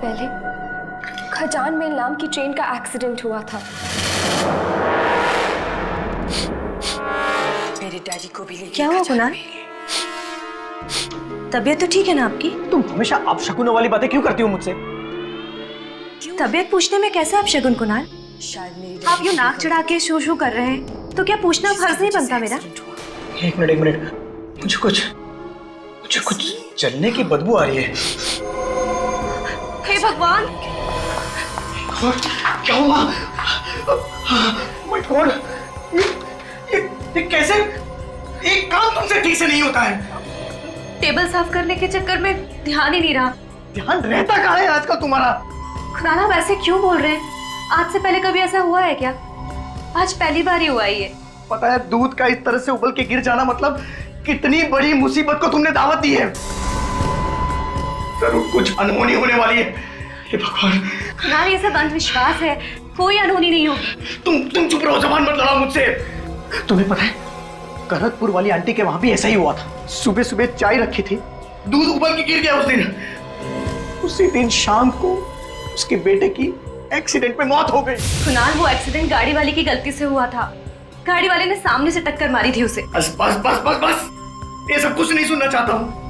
पहले खजान मेल नाम की ट्रेन का एक्सीडेंट हुआ था। मेरे डैडी को भी लेके क्या हुआ कुणाल? तबीयत तो ठीक है ना आपकी? तुम हमेशा अपशकुनों वाली बातें क्यों करती हो मुझसे? तबीयत पूछने में कैसे आप शगुन कुणाल? शायद मेरी आप यूं नाक चढ़ा के शू शू कर रहे हैं तो क्या पूछना फर्ज नहीं बनता मेरा? एक मिनट, मुझे कुछ जलने की बदबू आ रही है। हे भगवान! क्या हुआ? My God! ये कैसे? एक काम तुमसे ठीक से नहीं होता है। टेबल साफ करने के चक्कर में ध्यान ही नहीं रहा। ध्यान रहता कहाँ है आजकल तुम्हारा? कुणाल आप ऐसे क्यों बोल रहे हैं? आज से पहले कभी ऐसा हुआ है क्या? आज पहली बार ही हुआ है ये। पता है दूध का इस तरह से उबल के गिर जाना मतलब कितनी बड़ी मुसीबत को तुमने दावत दी है। जरूर कुछ अनहोनी होने वाली है। हे भगवान! कुणाल ये सब अंधविश्वास है, कोई अनहोनी नहीं होगी। तुम चुप रहो, जबान मत लड़ाओ मुझसे। तुम्हें पता है करतपुर वाली आंटी के वहां भी ऐसा ही हुआ था। सुबह सुबह चाय रखी थी, दूध उबल के गिर गया उस दिन। उसी दिन शाम को उसके बेटे की एक्सीडेंट में मौत हो गई। कुणाल वो एक्सीडेंट गाड़ी वाले की गलती से हुआ था। गाड़ी वाले ने सामने से टक्कर मारी थी उसे। बस बस बस बस बस, ये सब कुछ नहीं सुनना चाहता हूँ।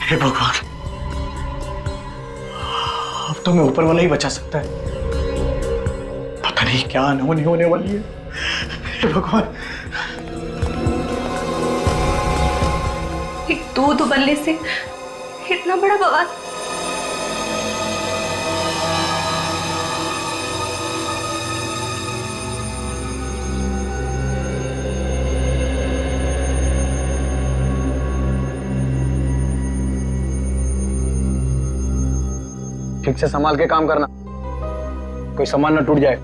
हे भगवान, अब तो मैं ऊपर वाला ही बचा सकता है। पता नहीं क्या अनहोनी होने वाली है। हे भगवान! एक दूध उबलने से इतना बड़ा बवाल। ठीक से संभाल के काम करना, कोई सामान न टूट जाए।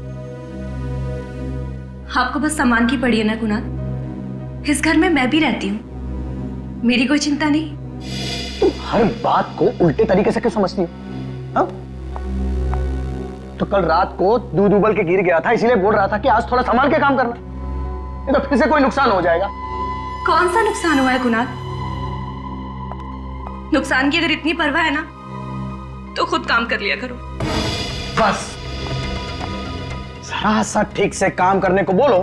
आपको बस सामान की पड़ी है ना कुणाल? इस घर में मैं भी रहती हूँ, मेरी कोई चिंता नहीं। तुम हर बात को उल्टे तरीके से क्यों समझती हो? हाँ? तो कल रात को दूध उबल के गिर गया था, इसीलिए बोल रहा था कि आज थोड़ा संभाल के काम करना, नहीं तो फिर से कोई नुकसान हो जाएगा। कौन सा नुकसान हुआ है कुणाल? नुकसान की अगर इतनी परवाह है ना तो खुद काम कर लिया करो। बस जरा सा ठीक से काम करने को बोलो,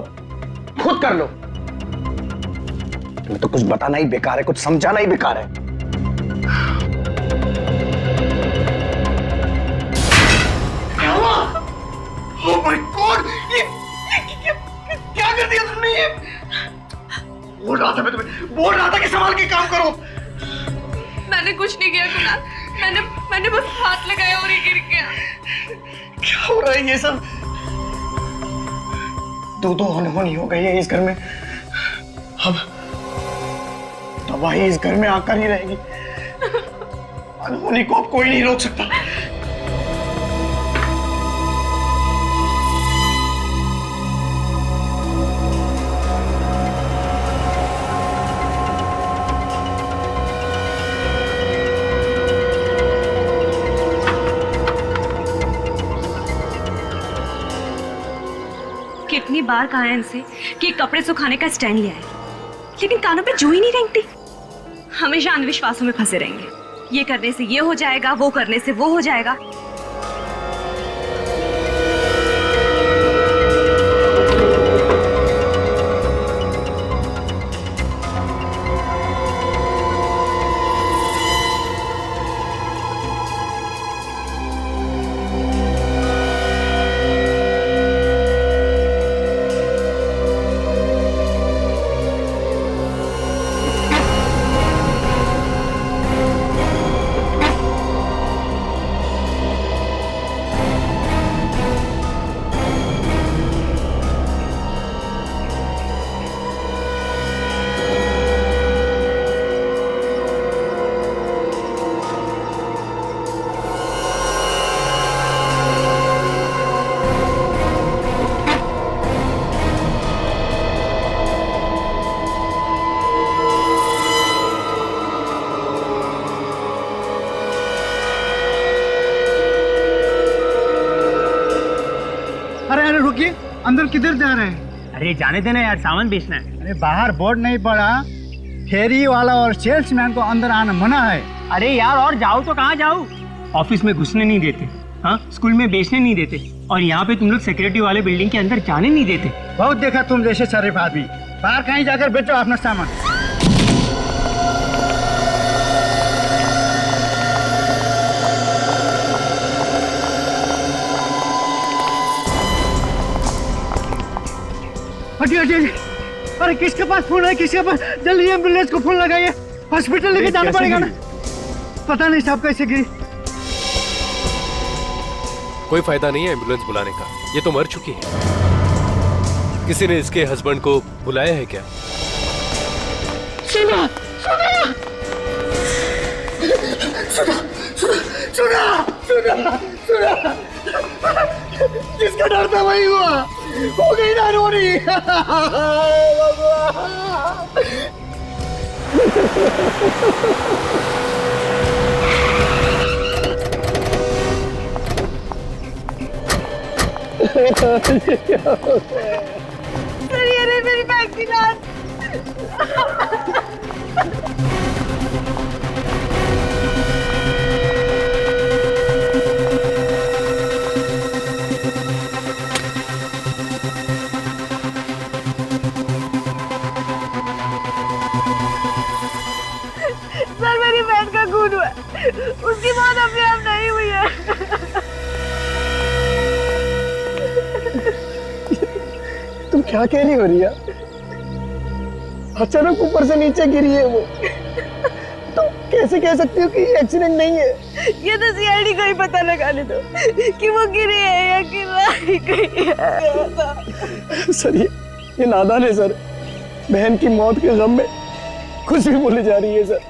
खुद कर लो। तुम्हें तो कुछ बताना ही बेकार है, कुछ समझाना ही बेकार है। क्या हुआ? Oh my God! ये क्या कर दिया तुमने? ये बोल रहा था मैं तुम्हें, बोल रहा था कि संभाल के काम करो। मैंने कुछ नहीं किया कुणाल, मैंने बस हाथ लगाया और ये गिर गया। क्या हो रहा है ये सब? दो अनहोनी हो गई है इस घर में। अब तबाही इस घर में आकर ही रहेगी। अनहोनी को अब कोई नहीं रोक सकता। कितनी बार कहा है इनसे कि कपड़े सुखाने का स्टैंड लिया है, लेकिन कानों पे जू ही नहीं रेंगती। हमेशा अंधविश्वासों में फंसे रहेंगे। ये करने से ये हो जाएगा, वो करने से वो हो जाएगा। रुकिए, अंदर किधर जा रहे हैं? अरे जाने देना यार, सामान बेचना है। अरे बाहर बोर्ड नहीं पड़ा, फेरी वाला और सेल्समैन को अंदर आना मना है। अरे यार और जाओ तो कहाँ जाओ? ऑफिस में घुसने नहीं देते, हाँ, स्कूल में बेचने नहीं देते, और यहाँ पे तुम लोग सिक्योरिटी वाले बिल्डिंग के अंदर जाने नहीं देते। बहुत देखा तुम जैसे शरीफ आदमी, बाहर कहीं जाकर बेचो अपना सामान। हटिए हटिए। अरे किसके पास फोन है, किसके पास? जल्दी एम्बुलेंस को फोन लगाइए, हॉस्पिटल लेके जाना पड़ेगा ना। पता नहीं साहब कैसे गिरी। कोई फायदा नहीं है एम्बुलेंस बुलाने का, ये तो मर चुकी है। किसी ने इसके हस्बैंड को बुलाया है क्या? सुना सुना सुना सुना सुना सुना, जिसका डर था वही हुआ, हो गई ना रोनी। अरे मेरी बैग की लाश। सर मेरी बहन का खून हुआ, उसकी मौत अपने आप नहीं हुई है। तुम क्या कह रही हो रिया? अचानक ऊपर से नीचे गिरी है वो, तो कैसे कह सकती हो कि ये एक्सीडेंट नहीं है? ये तो सीआईडी को ही पता लगाने दो कि वो गिरी है या कि मारी गई है। सर ये नादान है सर, बहन की मौत के गम में कुछ भी बोले जा रही है सर।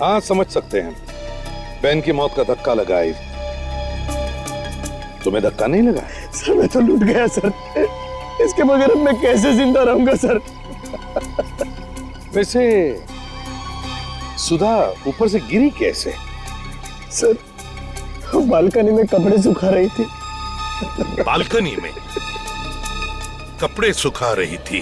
हाँ समझ सकते हैं, बहन की मौत का धक्का लगा है। तुम्हें धक्का नहीं लगा? सर मैं तो लूट गया सर, इसके बगैर अब मैं कैसे जिंदा रहूंगा सर? वैसे सुधा ऊपर से गिरी कैसे? सर बालकनी में कपड़े सुखा रही थी। बालकनी में कपड़े सुखा रही थी?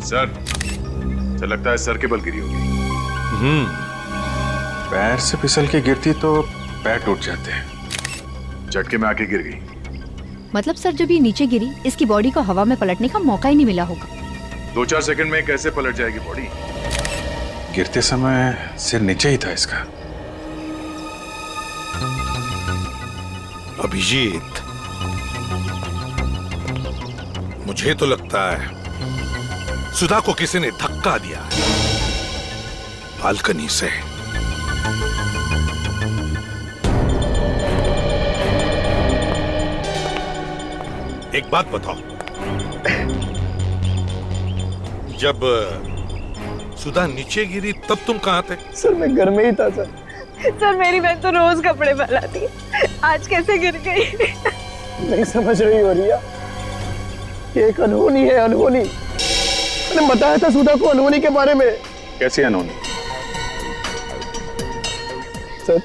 सर तो लगता है सर के बल गिरी होगी। पैर से फिसल के गिरती तो पैर टूट जाते हैं, झटके में आके गिर गई। मतलब सर जब ये नीचे गिरी, इसकी बॉडी को हवा में पलटने का मौका ही नहीं मिला होगा। 2-4 सेकंड में कैसे पलट जाएगी बॉडी? गिरते समय सिर नीचे ही था इसका। अभिजीत, मुझे तो लगता है सुधा को किसी ने धक्का दिया बालकनी से। एक बात बताओ, जब सुधा नीचे गिरी तब तुम कहां थे? सर मैं घर में ही था सर। सर मेरी बहन तो रोज कपड़े फैलाती है, आज कैसे गिर गई? नहीं समझ रही हो रिया, ये एक अनहोनी है, अनहोनी। मैंने बताया था सुधा को अनहोनी के बारे में। कैसी अनहोनी? सर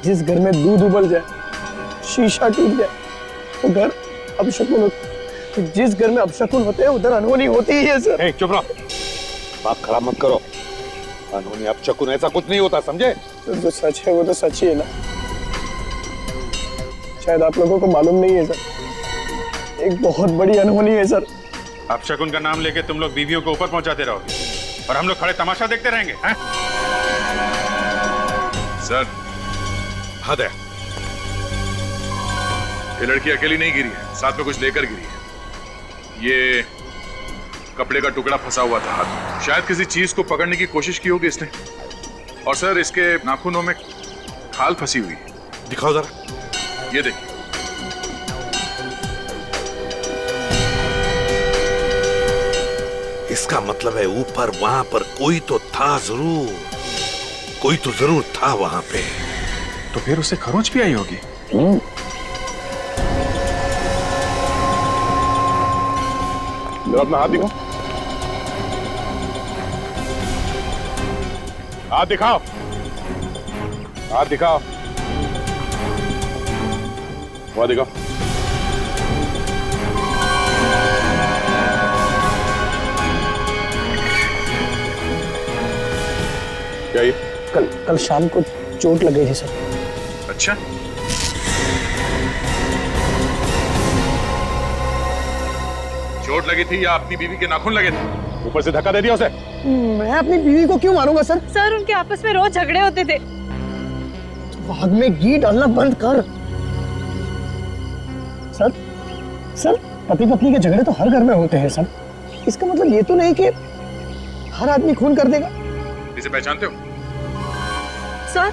जिस घर में दूध उबल जाए, शीशा टूट जाए, वो घर अपशकुन होता। जिस घर में अपशकुन होते हैं उधर अनहोनी होती ही है सर। चुप रहो, बात खराब मत करो। अनहोनी अपशकुन ऐसा कुछ नहीं होता, समझे? सर जो सच है वो तो सच ही है ना, शायद आप लोगों को मालूम नहीं है सर, एक बहुत बड़ी अनहोनी है सर। अपशकुन का नाम लेके तुम लोग बीवियों को ऊपर पहुंचाते रहोगे और हम लोग खड़े तमाशा देखते रहेंगे, हैं? सर हद है। ये लड़की अकेली नहीं गिरी है, साथ में कुछ लेकर गिरी है। ये कपड़े का टुकड़ा फंसा हुआ था हाथ में, शायद किसी चीज को पकड़ने की कोशिश की होगी इसने। और सर इसके नाखूनों में खाल फंसी हुई है। दिखाओ जरा। ये देखिए। इसका मतलब है ऊपर वहां पर कोई तो था जरूर, कोई तो जरूर था वहां पे। तो फिर उसे खरोंच भी आई होगी। अपना हाथ दिखाओ, हाथ दिखाओ, हाथ दिखाओ। वहाँ दिखाओ। क्या ये? कल शाम को चोट लगी थी सर। अच्छा, चोट लगी थी या अपनी बीवी के नाखून लगे थे? ऊपर से धक्का दे दिया उसे। मैं अपनी बीवी को क्यों मारूंगा सर? सर उनके आपस में रोज झगड़े होते थे। आग में घी डालना बंद कर। सर पति पत्नी के झगड़े तो हर घर में होते हैं सर। इसका मतलब ये तो नहीं कि हर आदमी खून कर देगा। इसे पहचानते हो? सर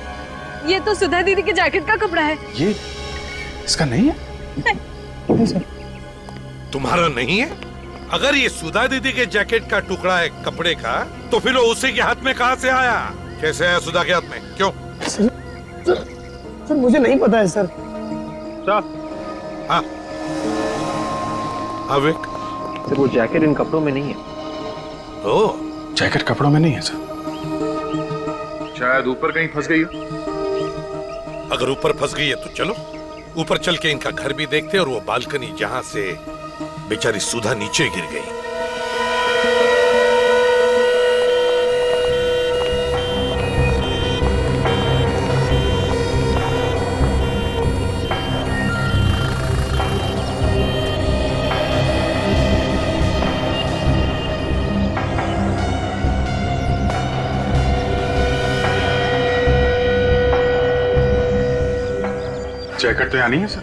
ये तो सुधा दीदी के जैकेट का कपड़ा है। ये इसका नहीं है? नहीं सर। तुम्हारा नहीं है? अगर ये सुधा दीदी के जैकेट का टुकड़ा है कपड़े का, तो फिर वो उसी के हाथ में कहां से आया? कैसे आया सुधा के हाथ में? क्यों? सर मुझे नहीं पता है सर। हाँ विक, सर वो जैकेट इन कपड़ों में नहीं है। ओह, जैकेट कपड़ों में नहीं है सर। शायद ऊपर कहीं फंस गई हो। अगर ऊपर फंस गई है तो चलो ऊपर चल के इनका घर भी देखते और वो बालकनी जहां से बेचारी सुधा नीचे गिर गई। जैकेट तो यहाँ नहीं है सर।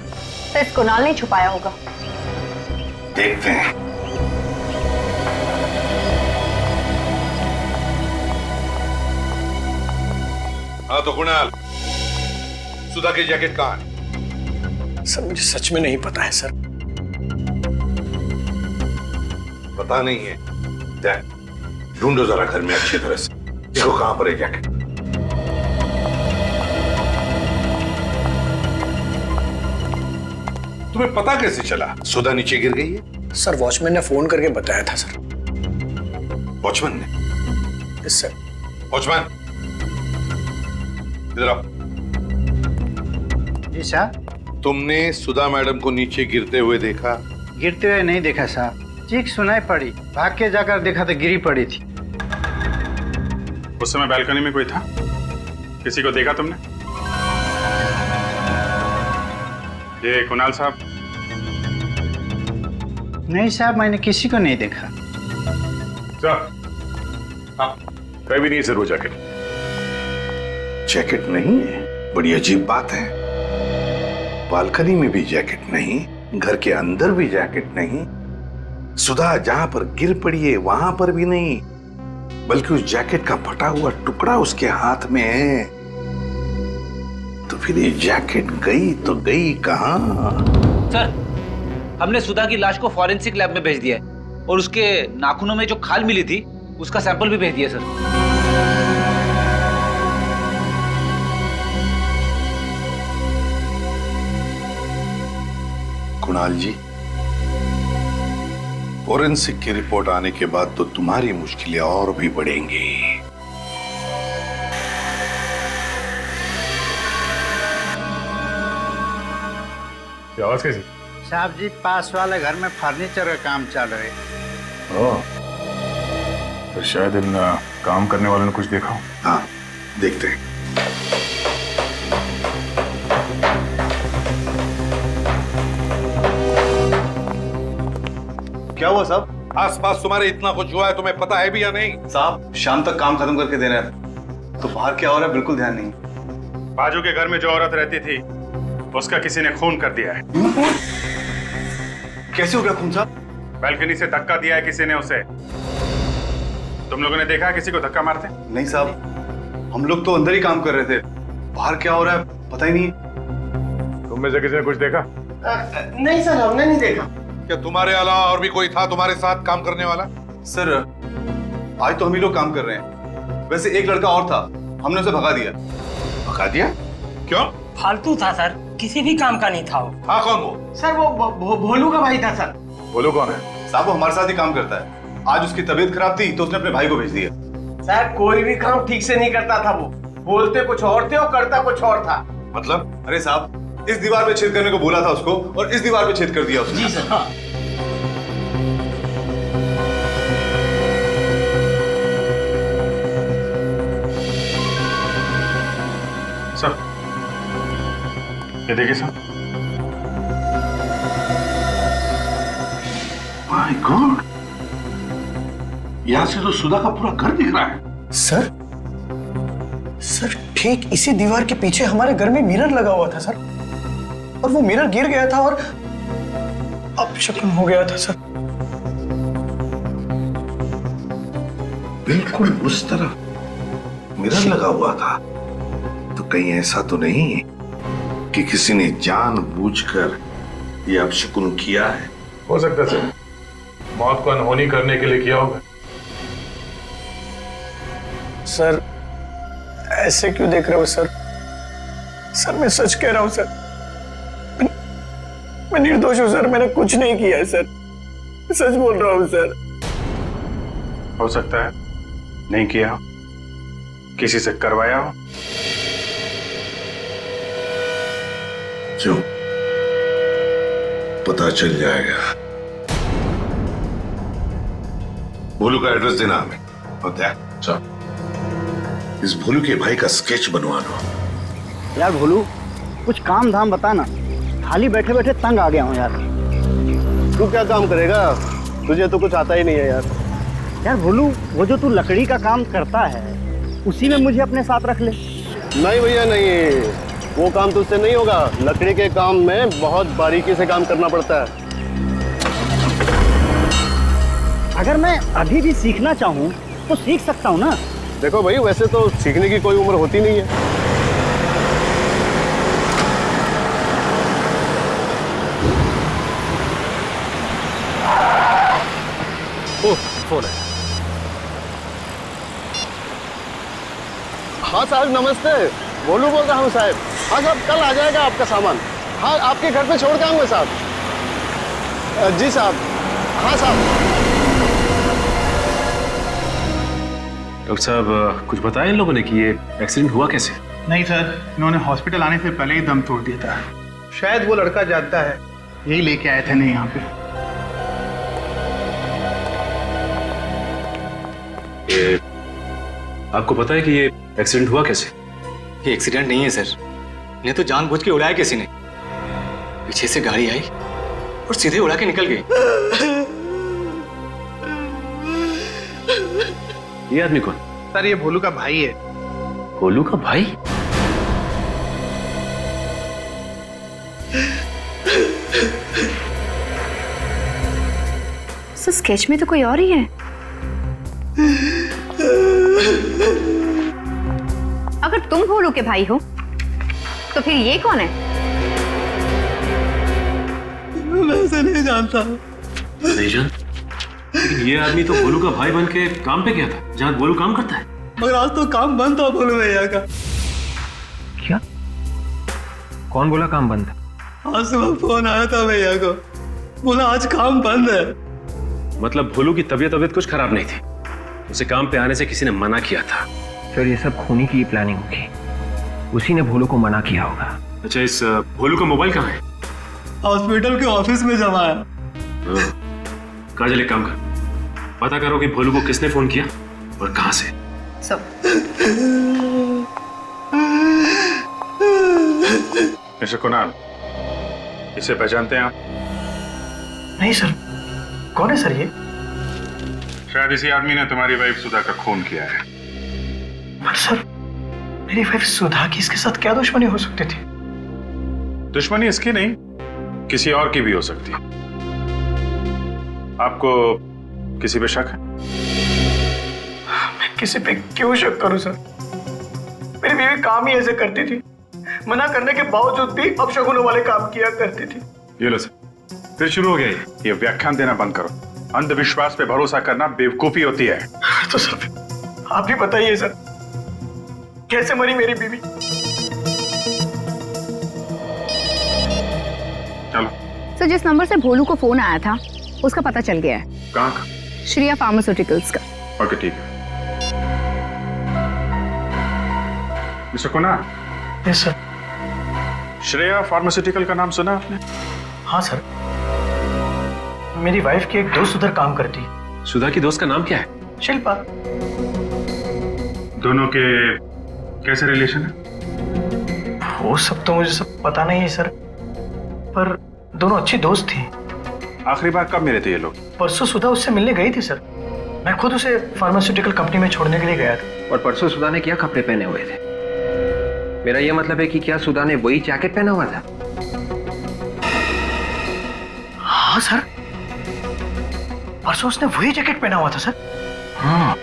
सिर्फ कुणाल ने छुपाया होगा। देखते हैं। हाँ तो कुणाल, सुधा की जैकेट कहाँ है? सर मुझे सच में नहीं पता है सर। पता नहीं है? देख, ढूंढो जरा घर में अच्छी तरह से, देखो कहां पर है जैकेट। तुम्हें पता कैसे चला सुधा नीचे गिर गई है? सर वॉचमैन ने फोन करके बताया था सर। वॉचमैन ने? Yes sir. वॉचमैन इधर आओ। जी साहब। तुमने सुधा मैडम को नीचे गिरते हुए देखा? गिरते हुए नहीं देखा साहब, चीख सुनाई पड़ी, भाग के जाकर देखा तो गिरी पड़ी थी। उस समय बालकनी में कोई था? किसी को देखा तुमने? ये कुणाल साहब? नहीं साहब, मैंने किसी को नहीं देखा। हाँ, कहीं भी नहीं है सर वो जैकेट। जैकेट नहीं है? बड़ी अजीब बात है। बालकनी में भी जैकेट नहीं, घर के अंदर भी जैकेट नहीं, सुधा जहां पर गिर पड़ी है वहां पर भी नहीं, बल्कि उस जैकेट का फटा हुआ टुकड़ा उसके हाथ में है। तो फिर ये जैकेट गई तो गई कहां? सर, हमने सुधा की लाश को फॉरेंसिक लैब में भेज दिया है और उसके नाखूनों में जो खाल मिली थी उसका सैंपल भी भेज दिया सर। कुणाल जी, फॉरेंसिक की रिपोर्ट आने के बाद तो तुम्हारी मुश्किलें और भी बढ़ेंगी। आवाज कैसी? साहब जी, पास वाले घर में फर्नीचर का काम चल रहा है। ओह, तो शायद इन काम करने वालों ने कुछ देखा हो। हाँ, देखते हैं। क्या हुआ साहब? आसपास तुम्हारे इतना कुछ हुआ है, तुम्हें पता है भी या नहीं? साहब शाम तक काम खत्म करके देना है, तो बाहर क्या हो रहा है बिल्कुल ध्यान नहीं। बाजू के घर में जो औरत रहती थी उसका किसी ने खून कर दिया है। कैसे हो गया खून साहब? बालकनी से धक्का दिया है किसी ने उसे। तुम लोगों ने देखा है किसी को धक्का मारते? नहीं साहब, हम लोग तो अंदर ही काम कर रहे थे, बाहर क्या हो रहा है पता ही नहीं। तुम में से किसी ने कुछ देखा? नहीं सर, हमने नहीं देखा। क्या तुम्हारे अलावा और भी कोई था तुम्हारे साथ काम करने वाला? सर आज तो हम ही लोग काम कर रहे हैं, वैसे एक लड़का और था, हमने उसे भगा दिया। भगा दिया? क्यों? फालतू था सर, किसी भी काम का नहीं था वो। हाँ, कौन वो? सर वो भोलू का भाई था सर। भोलू कौन है? साहब वो हमारे साथ ही काम करता है, आज उसकी तबीयत खराब थी तो उसने अपने भाई को भेज दिया। सर कोई भी काम ठीक से नहीं करता था वो, बोलते कुछ और थे और करता कुछ और था। मतलब? अरे साहब इस दीवार पे छेद करने को बोला था उसको और इस दीवार पे छेद कर दिया उसने। जी सर। हाँ। सर ये देखिए सर। माय गॉड, यहां से तो सुधा का पूरा घर दिख रहा है। सर ठीक इसी दीवार के पीछे हमारे घर में मिरर लगा हुआ था सर, और वो मिरर गिर गया था और अपशकुन हो गया था सर। बिल्कुल उस तरफ मिरर लगा हुआ था, तो कहीं ऐसा तो नहीं कि किसी ने जानबूझकर ये अपशकुन किया है? हो सकता है सर, मौत को अनहोनी करने के लिए किया होगा। सर ऐसे क्यों देख रहे हो सर? सर मैं सच कह रहा हूं सर, मैं निर्दोष हूं सर, मैंने कुछ नहीं किया है सर, सच बोल रहा हूं सर। हो सकता है नहीं किया, किसी से करवाया हो। जो पता चल जाएगा। भोलू का एड्रेस देना हमें। होता है सर, इस भोलू के भाई का स्केच बनवा लो। यार भोलू, कुछ काम धाम बता ना, खाली बैठे बैठे तंग आ गया हूँ यार। तू क्या काम करेगा? तुझे तो कुछ आता ही नहीं है यार। यार भोलू, वो जो तू लकड़ी का काम करता है उसी में मुझे अपने साथ रख ले। नहीं भैया नहीं, वो काम तुझसे नहीं होगा। लकड़ी के काम में बहुत बारीकी से काम करना पड़ता है। अगर मैं अभी भी सीखना चाहूँ तो सीख सकता हूँ ना? देखो भाई, वैसे तो सीखने की कोई उम्र होती नहीं है। ओह, फोन है। हाँ साहब नमस्ते, भोलू बोल रहा हूँ साहब। हाँ साहब, कल आ जाएगा आपका सामान। हाँ, आपके घर पे छोड़ के आऊँगा साहब। जी साहब। हाँ साहब। डॉक्टर साहब, कुछ बताया इन लोगों ने कि ये एक्सीडेंट हुआ कैसे? नहीं सर, इन्होंने हॉस्पिटल आने से पहले ही दम तोड़ दिया था। शायद वो लड़का जानता है, यही लेके आए थे नहीं यहाँ पे। ये आपको पता है कि ये एक्सीडेंट हुआ कैसे? ये एक्सीडेंट नहीं है सर, इन्हें तो जानबूझ के उड़ाया किसी ने। पीछे से गाड़ी आई और सीधे उड़ा के निकल गई। ये आदमी कौन? सर ये भोलू का भाई है। भोलू का भाई? सर स्केच में तो कोई और ही है। अगर तुम भोलू के भाई हो तो फिर ये कौन है? मैं इसे नहीं जानता। नहीं जान? लेकिन ये आदमी तो भोलू का भाई बन के काम पे गया था जहाँ भोलू काम करता है। मगर आज तो काम बंद था भोलू भैया का। क्या? कौन बोला काम बंद है? आज सुबह फोन आया था भैया को, बोला आज काम बंद है। मतलब भोलू की तबीयत कुछ खराब नहीं थी, उसे काम पे आने से किसी ने मना किया था। सर ये सब खूनी की प्लानिंग होगी, उसी ने भोलू को मना किया होगा। अच्छा, इस भोलू का मोबाइल कहाँ है? हॉस्पिटल के ऑफिस में जमा है। काजल, एक काम कर, पता करो कि भोलू को किसने फोन किया और कहां से। मिस्टर कुणाल, इसे पहचानते हैं आप? नहीं सर, कौन है सर ये? शायद इसी आदमी ने तुम्हारी वाइफ सुधा का खून किया है। पर सर, मेरी वाइफ सुधा की इसके साथ क्या दुश्मनी हो सकती थी? दुश्मनी इसकी नहीं, किसी और की भी हो सकती है। आपको किसी पे शक है? मैं किसी पे क्यों शक करूं सर? मेरी बीवी काम ही ऐसे करती थी, मना करने के बावजूद भी अपशगुनों वाले काम किया करती थी। ये लो सर, फिर शुरू हो गया ये व्याख्यान देना बंद करो। अंधविश्वास पे भरोसा करना बेवकूफी होती है। तो सर आप ही बताइए सर, कैसे मरी मेरी बीवी? चलो। सर जिस नंबर से भोलू को फोन आया था उसका पता चल गया है। कहाँ का? श्रेया फार्मास्यूटिकल्स का। ओके ठीक है। Mister Kunal, yes sir. Shreya pharmaceutical का नाम सुना आपने? हाँ सर, मेरी वाइफ की एक दोस्त उधर काम करती है। सुधा की दोस्त का नाम क्या है? शिल्पा। दोनों के कैसे रिलेशन है? वो सब तो मुझे सब पता नहीं है सर, पर दोनों अच्छी दोस्त थी। आखिरी बार कब मिले थे ये लोग? परसों सुधा उससे मिलने गई थी सर। मैं खुद उसे फार्मास्यूटिकल कंपनी में छोड़ने के लिए गया था। और परसों सुधा ने क्या कपड़े पहने हुए थे? मेरा यह मतलब है कि क्या सुधा ने वही जैकेट पहना हुआ था? हाँ सर, परसों उसने वही जैकेट पहना हुआ था सर। हाँ।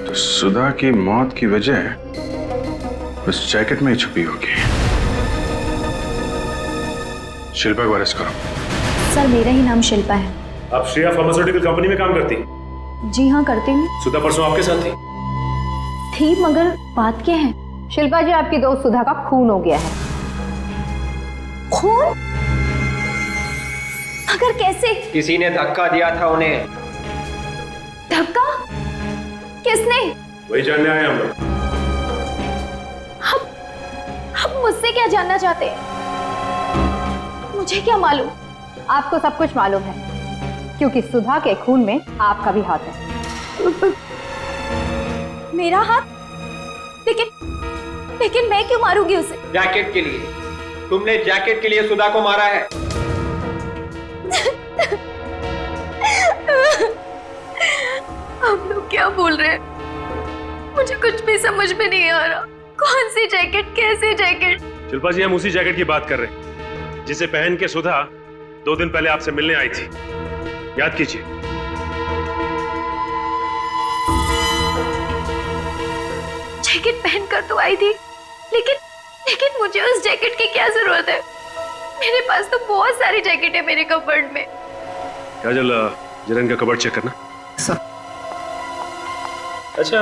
तो सुधा की मौत की वजह उस जैकेट में ही छुपी होगी। शिल्पा को अरेस्ट करो। सर मेरा ही नाम शिल्पा है। आप श्रेया फार्मास्यूटिकल कंपनी में काम करती? जी हाँ करती हूँ। सुधा परसों आपके साथ थी, मगर बात क्या है? शिल्पा जी, आपकी दोस्त सुधा का खून हो गया है। खून? मगर कैसे? किसी ने धक्का दिया था उन्हें। धक्का? किसने? वही जानने आए हम लोग। अब मुझसे क्या जानना चाहते हैं? मुझे क्या मालूम? आपको सब कुछ मालूम है, क्योंकि सुधा के खून में आपका भी हाथ है। मेरा हाथ? लेकिन मैं क्यों मारूंगी उसे? जैकेट के लिए। तुमने जैकेट के लिए सुधा को मारा है। आप लोग क्या बोल रहे हैं? मुझे कुछ भी समझ में नहीं आ रहा। कौन सी जैकेट, कैसे जैकेट? शिल्पा जी, हम उसी जैकेट की बात कर रहे हैं जिसे पहन के सुधा 2 दिन पहले आपसे मिलने आई थी। याद कीजिए। जैकेट पहनकर तो आई थी, लेकिन मुझे उस जैकेट की क्या जरूरत है? मेरे पास तो बहुत सारी जैकेट है मेरे कबर्ड में। काजल, जरा इनका कबर्ड चेक करना। सर। अच्छा,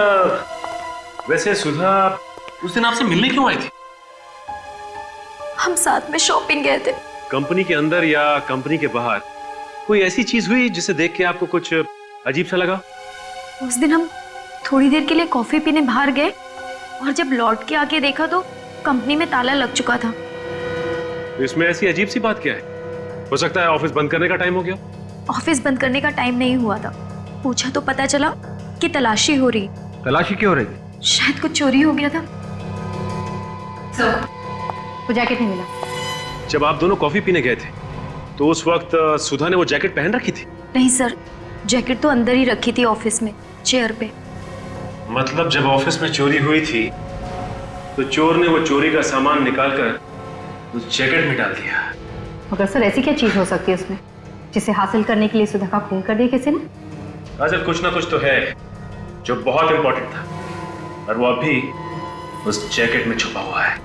वैसे सुधा उस दिन आपसे मिलने क्यों आई थी? हम साथ में शॉपिंग गए थे। कंपनी के अंदर या कंपनी के बाहर कोई ऐसी चीज हुई जिसे देख के आपको कुछ अजीब सा लगा? उस दिन हम थोड़ी देर के लिए कॉफी पीने बाहर गए और जब लौट के आके देखा तो कंपनी में ताला लग चुका था। तो इसमें ऐसी अजीब सी बात क्या है? हो सकता है ऑफिस बंद करने का टाइम हो गया। ऑफिस बंद करने का टाइम नहीं हुआ था। पूछा तो पता चला कि तलाशी हो रही। तलाशी क्यों हो रही? शायद कुछ चोरी हो गया था। वो जैकेट नहीं मिला। जब आप दोनों कॉफी पीने गए थे तो उस वक्त सुधा ने वो जैकेट पहन रखी थी? नहीं सर, जैकेट तो अंदर ही रखी थी ऑफिस में, चेयर पे। मतलब जब ऑफिस में चोरी हुई थी तो चोर ने वो चोरी का सामान निकालकर उस जैकेट में डाल दिया। मगर सर, ऐसी क्या चीज हो सकती है उसमें जिसे हासिल करने के लिए सुधा का खून कर दिया किसी ने? काजल, कुछ ना कुछ तो है जो बहुत इंपॉर्टेंट था और वो अभी उस जैकेट में छुपा हुआ है।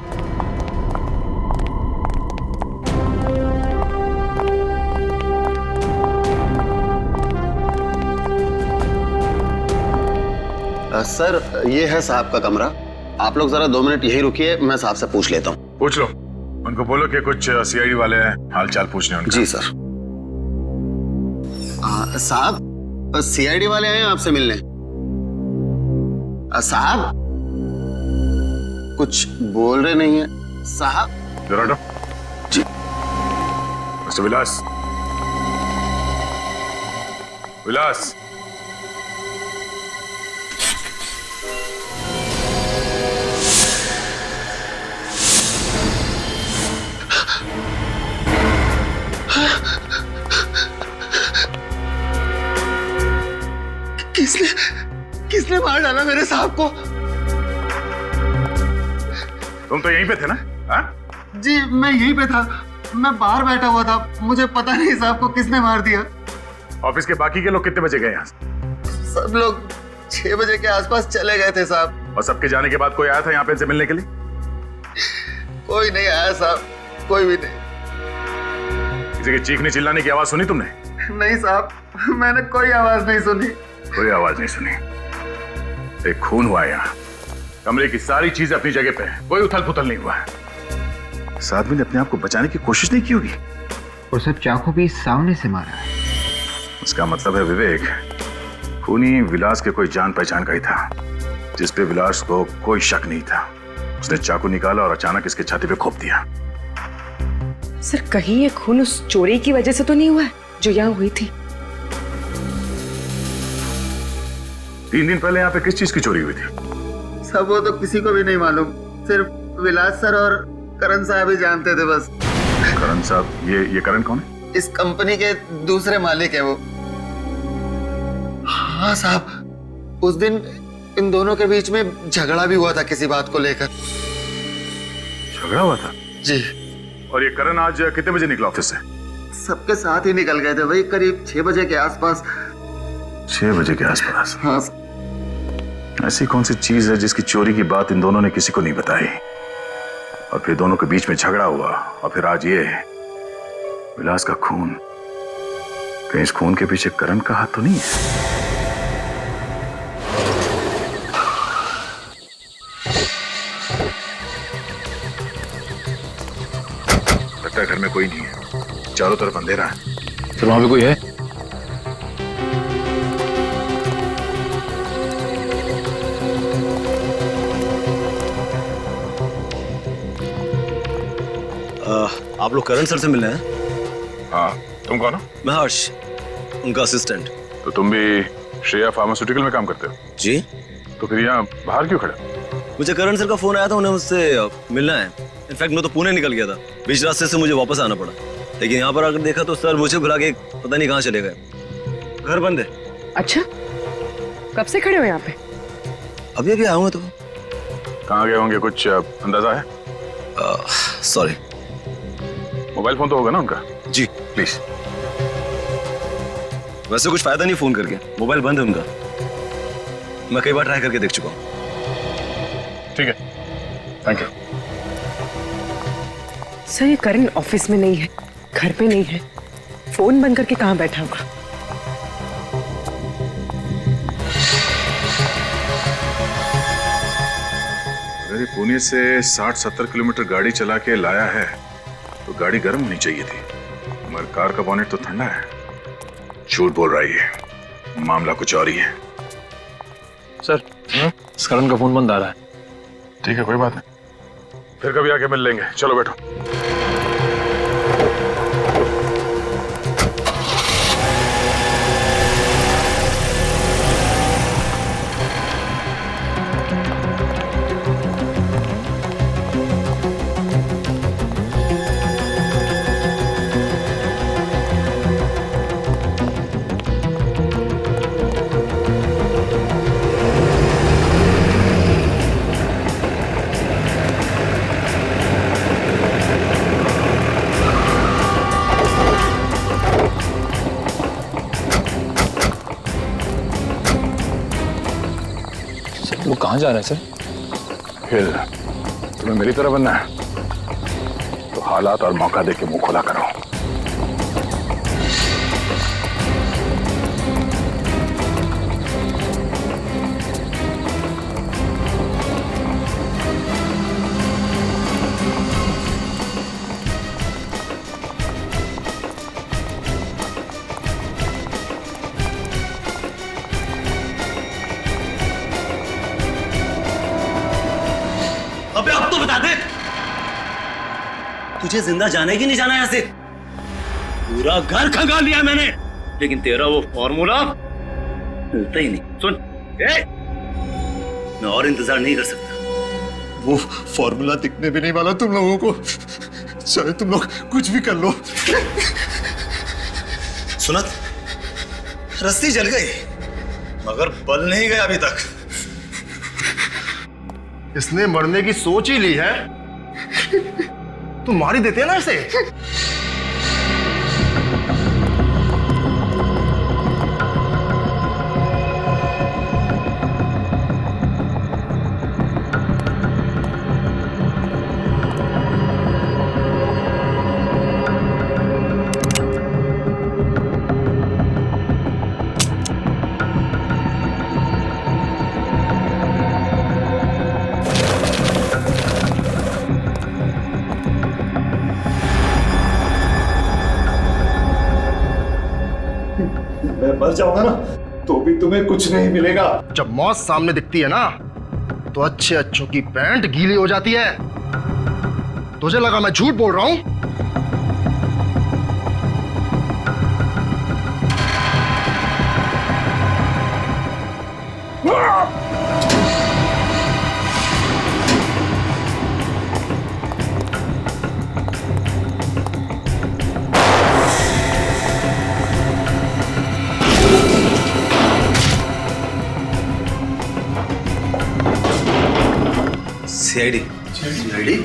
सर, ये है साहब का कमरा। आप लोग जरा 2 मिनट यहीं रुकिए, मैं साहब से पूछ लेता हूँ। पूछ लो। उनको बोलो कि कुछ सीआईडी वाले हाल चाल पूछने उनका। जी सर। साहब, सीआईडी वाले आए हैं आपसे मिलने। साहब, कुछ बोल रहे नहीं है साहब। जरा हटो। जी। मिस्टर विलास। विलास, किसने मार डाला मेरे साहब को? तुम तो यहीं पे थे ना? हाँ? जी, मैं यहीं पे था। मैं बाहर बैठा हुआ था। मुझे पता नहीं साहब को किसने मार दिया। ऑफिस के बाकी के लोग कितने बजे गए यहाँ? सब लोग 6 बजे के आसपास चले गए थे साहब। और सबके जाने के बाद कोई आया था यहाँ पे इनसे मिलने के लिए? कोई नहीं आया साहब, कोई भी नहीं। किसी के चीखने चिल्लाने की आवाज सुनी तुमने? नहीं साहब, मैंने कोई आवाज नहीं सुनी। कोई आवाज नहीं सुनी। एक खून हुआ है यहाँ। कमरे की सारी चीजें अपनी जगह पे है, कोई उथल पुथल नहीं हुआ है। इस आदमी ने अपने आप को बचाने की कोशिश नहीं की होगी। और सब चाकू भी सामने से मारा है। उसका मतलब है विवेक, खूनी विलास के कोई जान पहचान का ही था, जिस पे विलास को कोई शक नहीं था। उसने चाकू निकाला और अचानक इसके छाती पे घोंप दिया। सर कहीं ये खून उस चोरी की वजह से तो नहीं हुआ है जो यहाँ हुई थी? 3 दिन पहले यहाँ पे किस चीज की चोरी हुई थी? सब वो तो किसी को भी नहीं मालूम, सिर्फ विलास सर और करण साहब ही जानते थे बस। करण साहब, ये करण कौन है? इस कंपनी के दूसरे मालिक है वो। हाँ साहब, उस दिन इन दोनों के बीच में झगड़ा भी हुआ था किसी बात को लेकर। झगड़ा हुआ था? जी। और ये करण आज कितने बजे निकला ऑफिस से? सबके साथ ही निकल गए थे भाई, करीब 6 बजे के आसपास। 6 बजे के आसपास? हाँ। ऐसी कौन सी चीज है जिसकी चोरी की बात इन दोनों ने किसी को नहीं बताई, और फिर दोनों के बीच में झगड़ा हुआ, और फिर आज ये विलास का खून? कहीं इस खून के पीछे करण का हाथ तो नहीं है? लगता है घर में कोई नहीं है, चारों तरफ अंधेरा है। फिर वहां पे कोई है? आप लोग करण सर से मिलने हैं? हाँ, तुम कौन हो? मैं हर्ष, उनका असिस्टेंट। तो तुम भी श्रेया फार्मास्यूटिकल में काम करते हो? जी। तो फिर यहाँ बाहर क्यों खड़े? मुझे करण सर का फोन आया था, उन्हें मुझसे मिलना है। इनफैक्ट मैं तो पुणे निकल गया था, बीच रास्ते से मुझे वापस आना पड़ा, लेकिन यहाँ पर आकर देखा तो सर मुझे भुला के पता नहीं कहाँ चले गए। घर बंद है। अच्छा, कब से खड़े हो यहाँ पे? अभी अभी आया हूँ। तो कहाँ गए होंगे, कुछ अंदाजा है? सॉरी। मोबाइल फोन तो होगा ना उनका? जी। प्लीज। वैसे कुछ फायदा नहीं फोन करके, मोबाइल बंद है उनका। मैं कई बार ट्राई करके देख चुका हूँ। ठीक है, थैंक यू। सर ये करण ऑफिस में नहीं है, घर पे नहीं है, फोन बंद करके कहाँ बैठा होगा? अगर ये पुणे से 60-70 किलोमीटर गाड़ी चला के लाया है तो गाड़ी गर्म होनी चाहिए थी, मगर कार का बॉनेट तो ठंडा है। झूठ बोल रही है, मामला कुछ और ही है। सर, इस करण का फोन बंद आ रहा है। ठीक है, कोई बात नहीं, फिर कभी आके मिल लेंगे। चलो बैठो। वो कहाँ जा रहा है सर? फिर तुम्हें मेरी तरह बनना है तो हालात और मौका देके मुंह खुला करो। अबे अब तो बता दे, तुझे जिंदा जाना है कि नहीं जाना यहाँ से? पूरा घर खंगाल लिया मैंने, लेकिन तेरा वो फॉर्मूला मिलता ही नहीं। सुन, मैं और इंतजार नहीं कर सकता। वो फॉर्मूला दिखने भी नहीं वाला तुम लोगों को, चाहे तुम लोग कुछ भी कर लो। सुनत, रस्सी जल गई मगर बल नहीं गया अभी तक। इसने मरने की सोच ही ली है तो मार ही देते हैं ना इसे। मैं मर जाऊंगा ना तो भी तुम्हें कुछ नहीं मिलेगा। जब मौत सामने दिखती है ना तो अच्छे अच्छों की पैंट गीली हो जाती है। तुझे लगा मैं झूठ बोल रहा हूं? CID CID?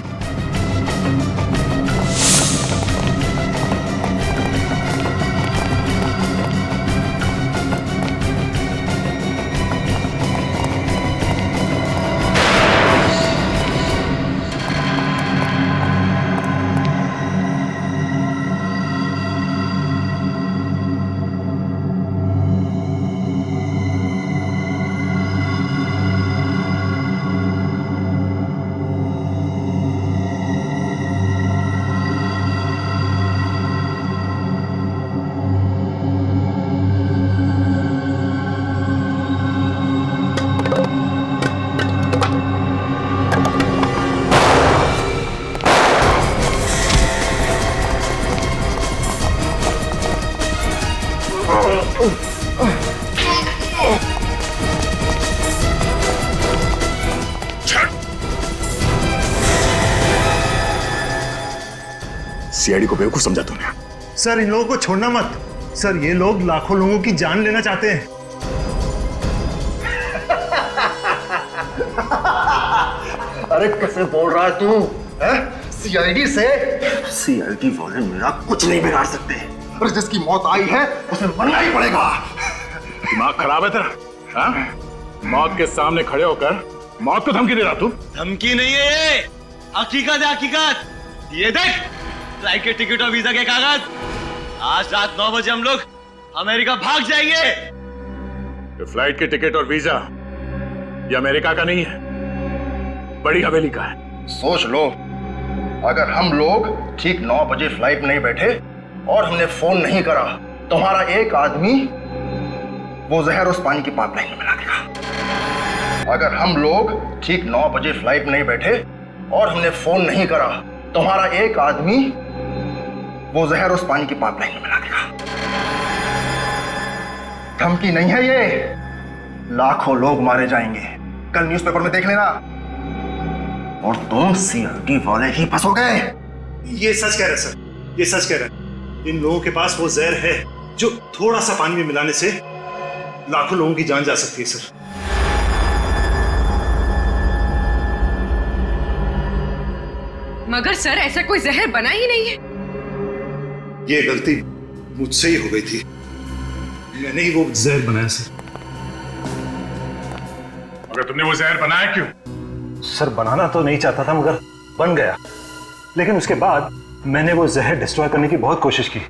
सीआईडी को बेवकूफ समझा तूने। सर इन लोगों को छोड़ना मत। सर ये लोग लाखों लोगों की जान लेना चाहते हैं। अरे कैसे बोल रहा है तू? सीआईडी से? सीआईडी वाले मेरा कुछ नहीं बिगाड़ सकते। और जिसकी मौत आई है उसे मरना ही पड़ेगा। दिमाग खराब है तेरा? हाँ? मौत के सामने खड़े होकर मौत को धमकी दे रहा तू? धमकी नहीं है ये, हकीकत है हकीकत। ये देख फ्लाइट के टिकट और वीजा के कागज। आज रात 9 बजे हम लोग अमेरिका भाग जाएंगे। तो फ्लाइट के टिकट और वीजा ये अमेरिका का नहीं है, बड़ी हवेली का है। सोच लो, अगर हम लोग ठीक 9 बजे फ्लाइट नहीं बैठे और हमने फोन नहीं करा, तुम्हारा एक आदमी वो जहर उस पानी की पाइपलाइन में मिला देगा। अगर हम लोग ठीक 9 बजे फ्लाइट नहीं बैठे और हमने फोन नहीं करा, तुम्हारा एक आदमी वो जहर उस पानी की पाइपलाइन में मिला देगा। धमकी नहीं है ये, लाखों लोग मारे जाएंगे, कल न्यूज़पेपर में देख लेना। और तुम सीआईडी वाले ही फंसोगे। ये सच कह रहे सर, ये सच कह रहे। इन लोगों के पास वो जहर है जो थोड़ा सा पानी में मिलाने से लाखों लोगों की जान जा सकती है सर। मगर सर ऐसा कोई जहर बना ही नहीं है। ये गलती मुझसे ही हो गई थी, मैंने ही वो जहर बनाया सर। मगर तुमने वो जहर बनाया क्यों? सर बनाना तो नहीं चाहता था मगर बन गया। लेकिन उसके बाद मैंने वो जहर डिस्ट्रॉय करने की बहुत कोशिश की,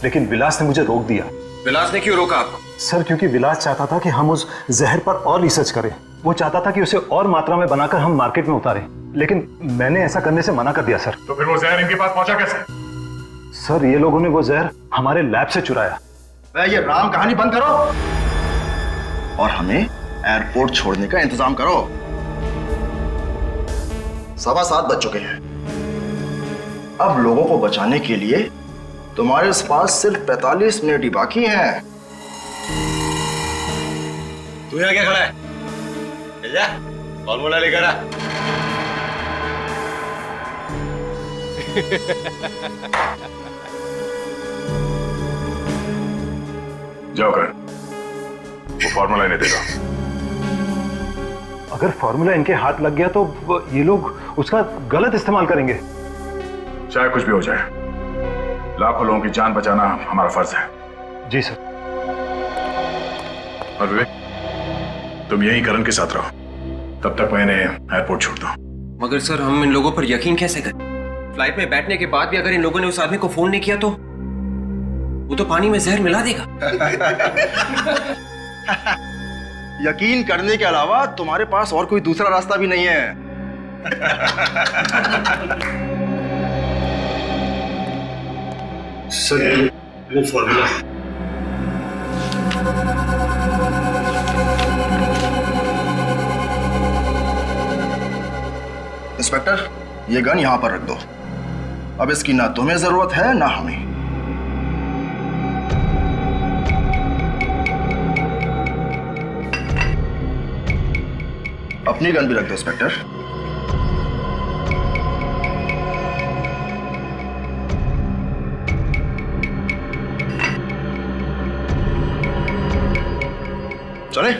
लेकिन विलास ने मुझे रोक दिया। विलास ने क्यों रोका आपको? सर क्योंकि विलास चाहता था कि हम उस जहर पर और रिसर्च करें। वो चाहता था कि उसे और मात्रा में बनाकर हम मार्केट में उतारें, लेकिन मैंने ऐसा करने से मना कर दिया सर। तो फिर वो जहर इनके पास पहुंचा कैसे? सर ये लोगों ने वो जहर हमारे लैब से चुराया। ये राम कहानी बंद करो और हमें एयरपोर्ट छोड़ने का इंतजाम करो। 7:15 बज चुके हैं। अब लोगों को बचाने के लिए तुम्हारे पास सिर्फ 45 मिनट ही बाकी हैं। तू यहाँ क्या खड़ा है? जा फॉर्मूला लेकर आ। जाओ कर, वो फॉर्मूला इन्हें देगा। अगर फॉर्मूला इनके हाथ लग गया तो ये लोग उसका गलत इस्तेमाल करेंगे। चाहे कुछ भी हो जाए, लाखों लोगों की जान बचाना हमारा फर्ज है। जी सर। और विवेक, तुम यहीं करण के साथ रहो, तब तक मैं इन्हें एयरपोर्ट छोड़ता हूं। मगर सर हम इन लोगों पर यकीन कैसे करें? फ्लाइट में बैठने के बाद भी अगर इन लोगों ने उस आदमी को फोन नहीं किया तो वो तो पानी में जहर मिला देगा। यकीन करने के अलावा तुम्हारे पास और कोई दूसरा रास्ता भी नहीं है। सर वो फॉर्मूला इंस्पेक्टर, ये गन यहाँ पर रख दो। अब इसकी ना तुम्हें जरूरत है ना हमें। अपनी गन भी रख दो इंस्पेक्टर। चले।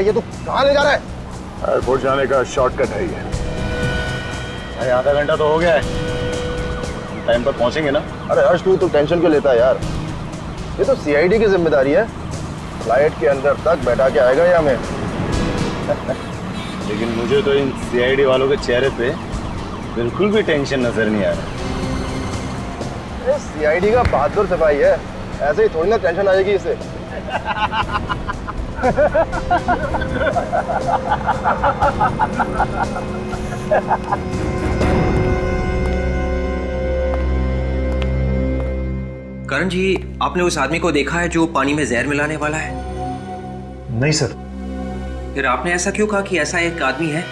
ये तू कहाँ ले जा रहा है? एयरपोर्ट जाने का शॉर्टकट है ये। अरे आधा घंटा तो हो गया है, टाइम पर पहुंचेंगे ना। अरे हर्ष, तू टेंशन क्यों लेता है यार? ये तो सीआईडी की जिम्मेदारी है। फ्लाइट के अंदर तक बैठा के आएगा ये हमें। लेकिन मुझे तो इन सीआईडी वालों के चेहरे पे बिल्कुल भी टेंशन नजर नहीं आ रहा। सीआईडी का बहादुर सिपाही है, ऐसे ही थोड़ी ना टेंशन आएगी इसे। करण जी, आपने उस आदमी को देखा है जो पानी में जहर मिलाने वाला है? नहीं सर। फिर आपने ऐसा क्यों कहा कि ऐसा एक आदमी है?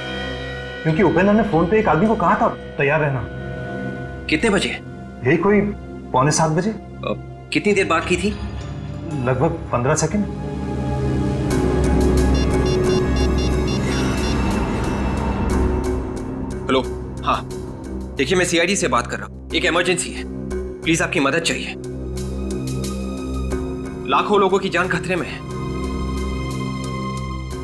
क्योंकि उपेंद्र ने फोन पे एक आदमी को कहा था तैयार रहना। कितने बजे? यही कोई 6:45 बजे। कितनी देर बात की थी? लगभग 15 सेकंड। हेलो, हाँ देखिए, मैं सीआईडी से बात कर रहा हूँ। एक इमरजेंसी है, प्लीज आपकी मदद चाहिए। लाखों लोगों की जान खतरे में है।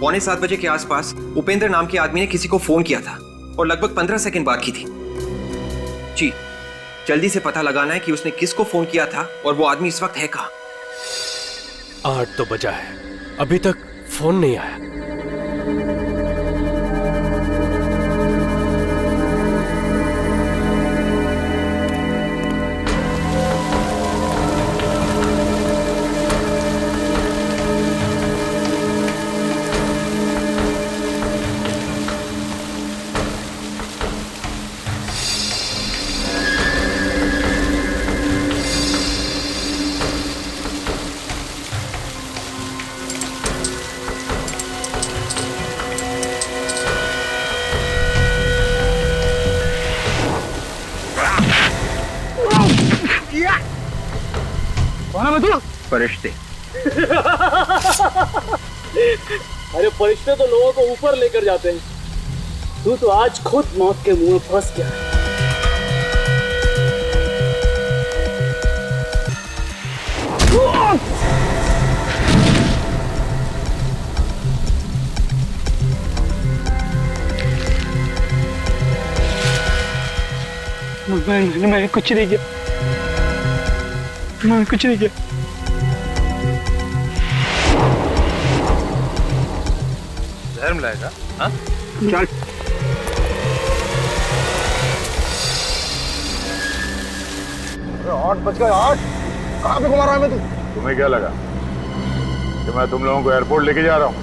6:45 बजे के आसपास उपेंद्र नाम के आदमी ने किसी को फोन किया था और लगभग 15 सेकंड बात की थी। जी, जल्दी से पता लगाना है कि उसने किसको फोन किया था और वो आदमी इस वक्त है कहाँ। 8 तो बजा है, अभी तक फोन नहीं आया। फरिश्ते। अरे फरिश्ते तो लोगों को ऊपर लेकर जाते हैं, तू तो आज खुद मौत के मुंह में फंस गया। मैंने कुछ नहीं किया, मैंने कुछ नहीं किया। जहर मिलाएगा? हाँ? चल। 8 बज गए। 8 कहाँ पे घुमा रहा है मैं? तू तुम्हें क्या लगा कि मैं तुम लोगों को एयरपोर्ट लेके जा रहा हूँ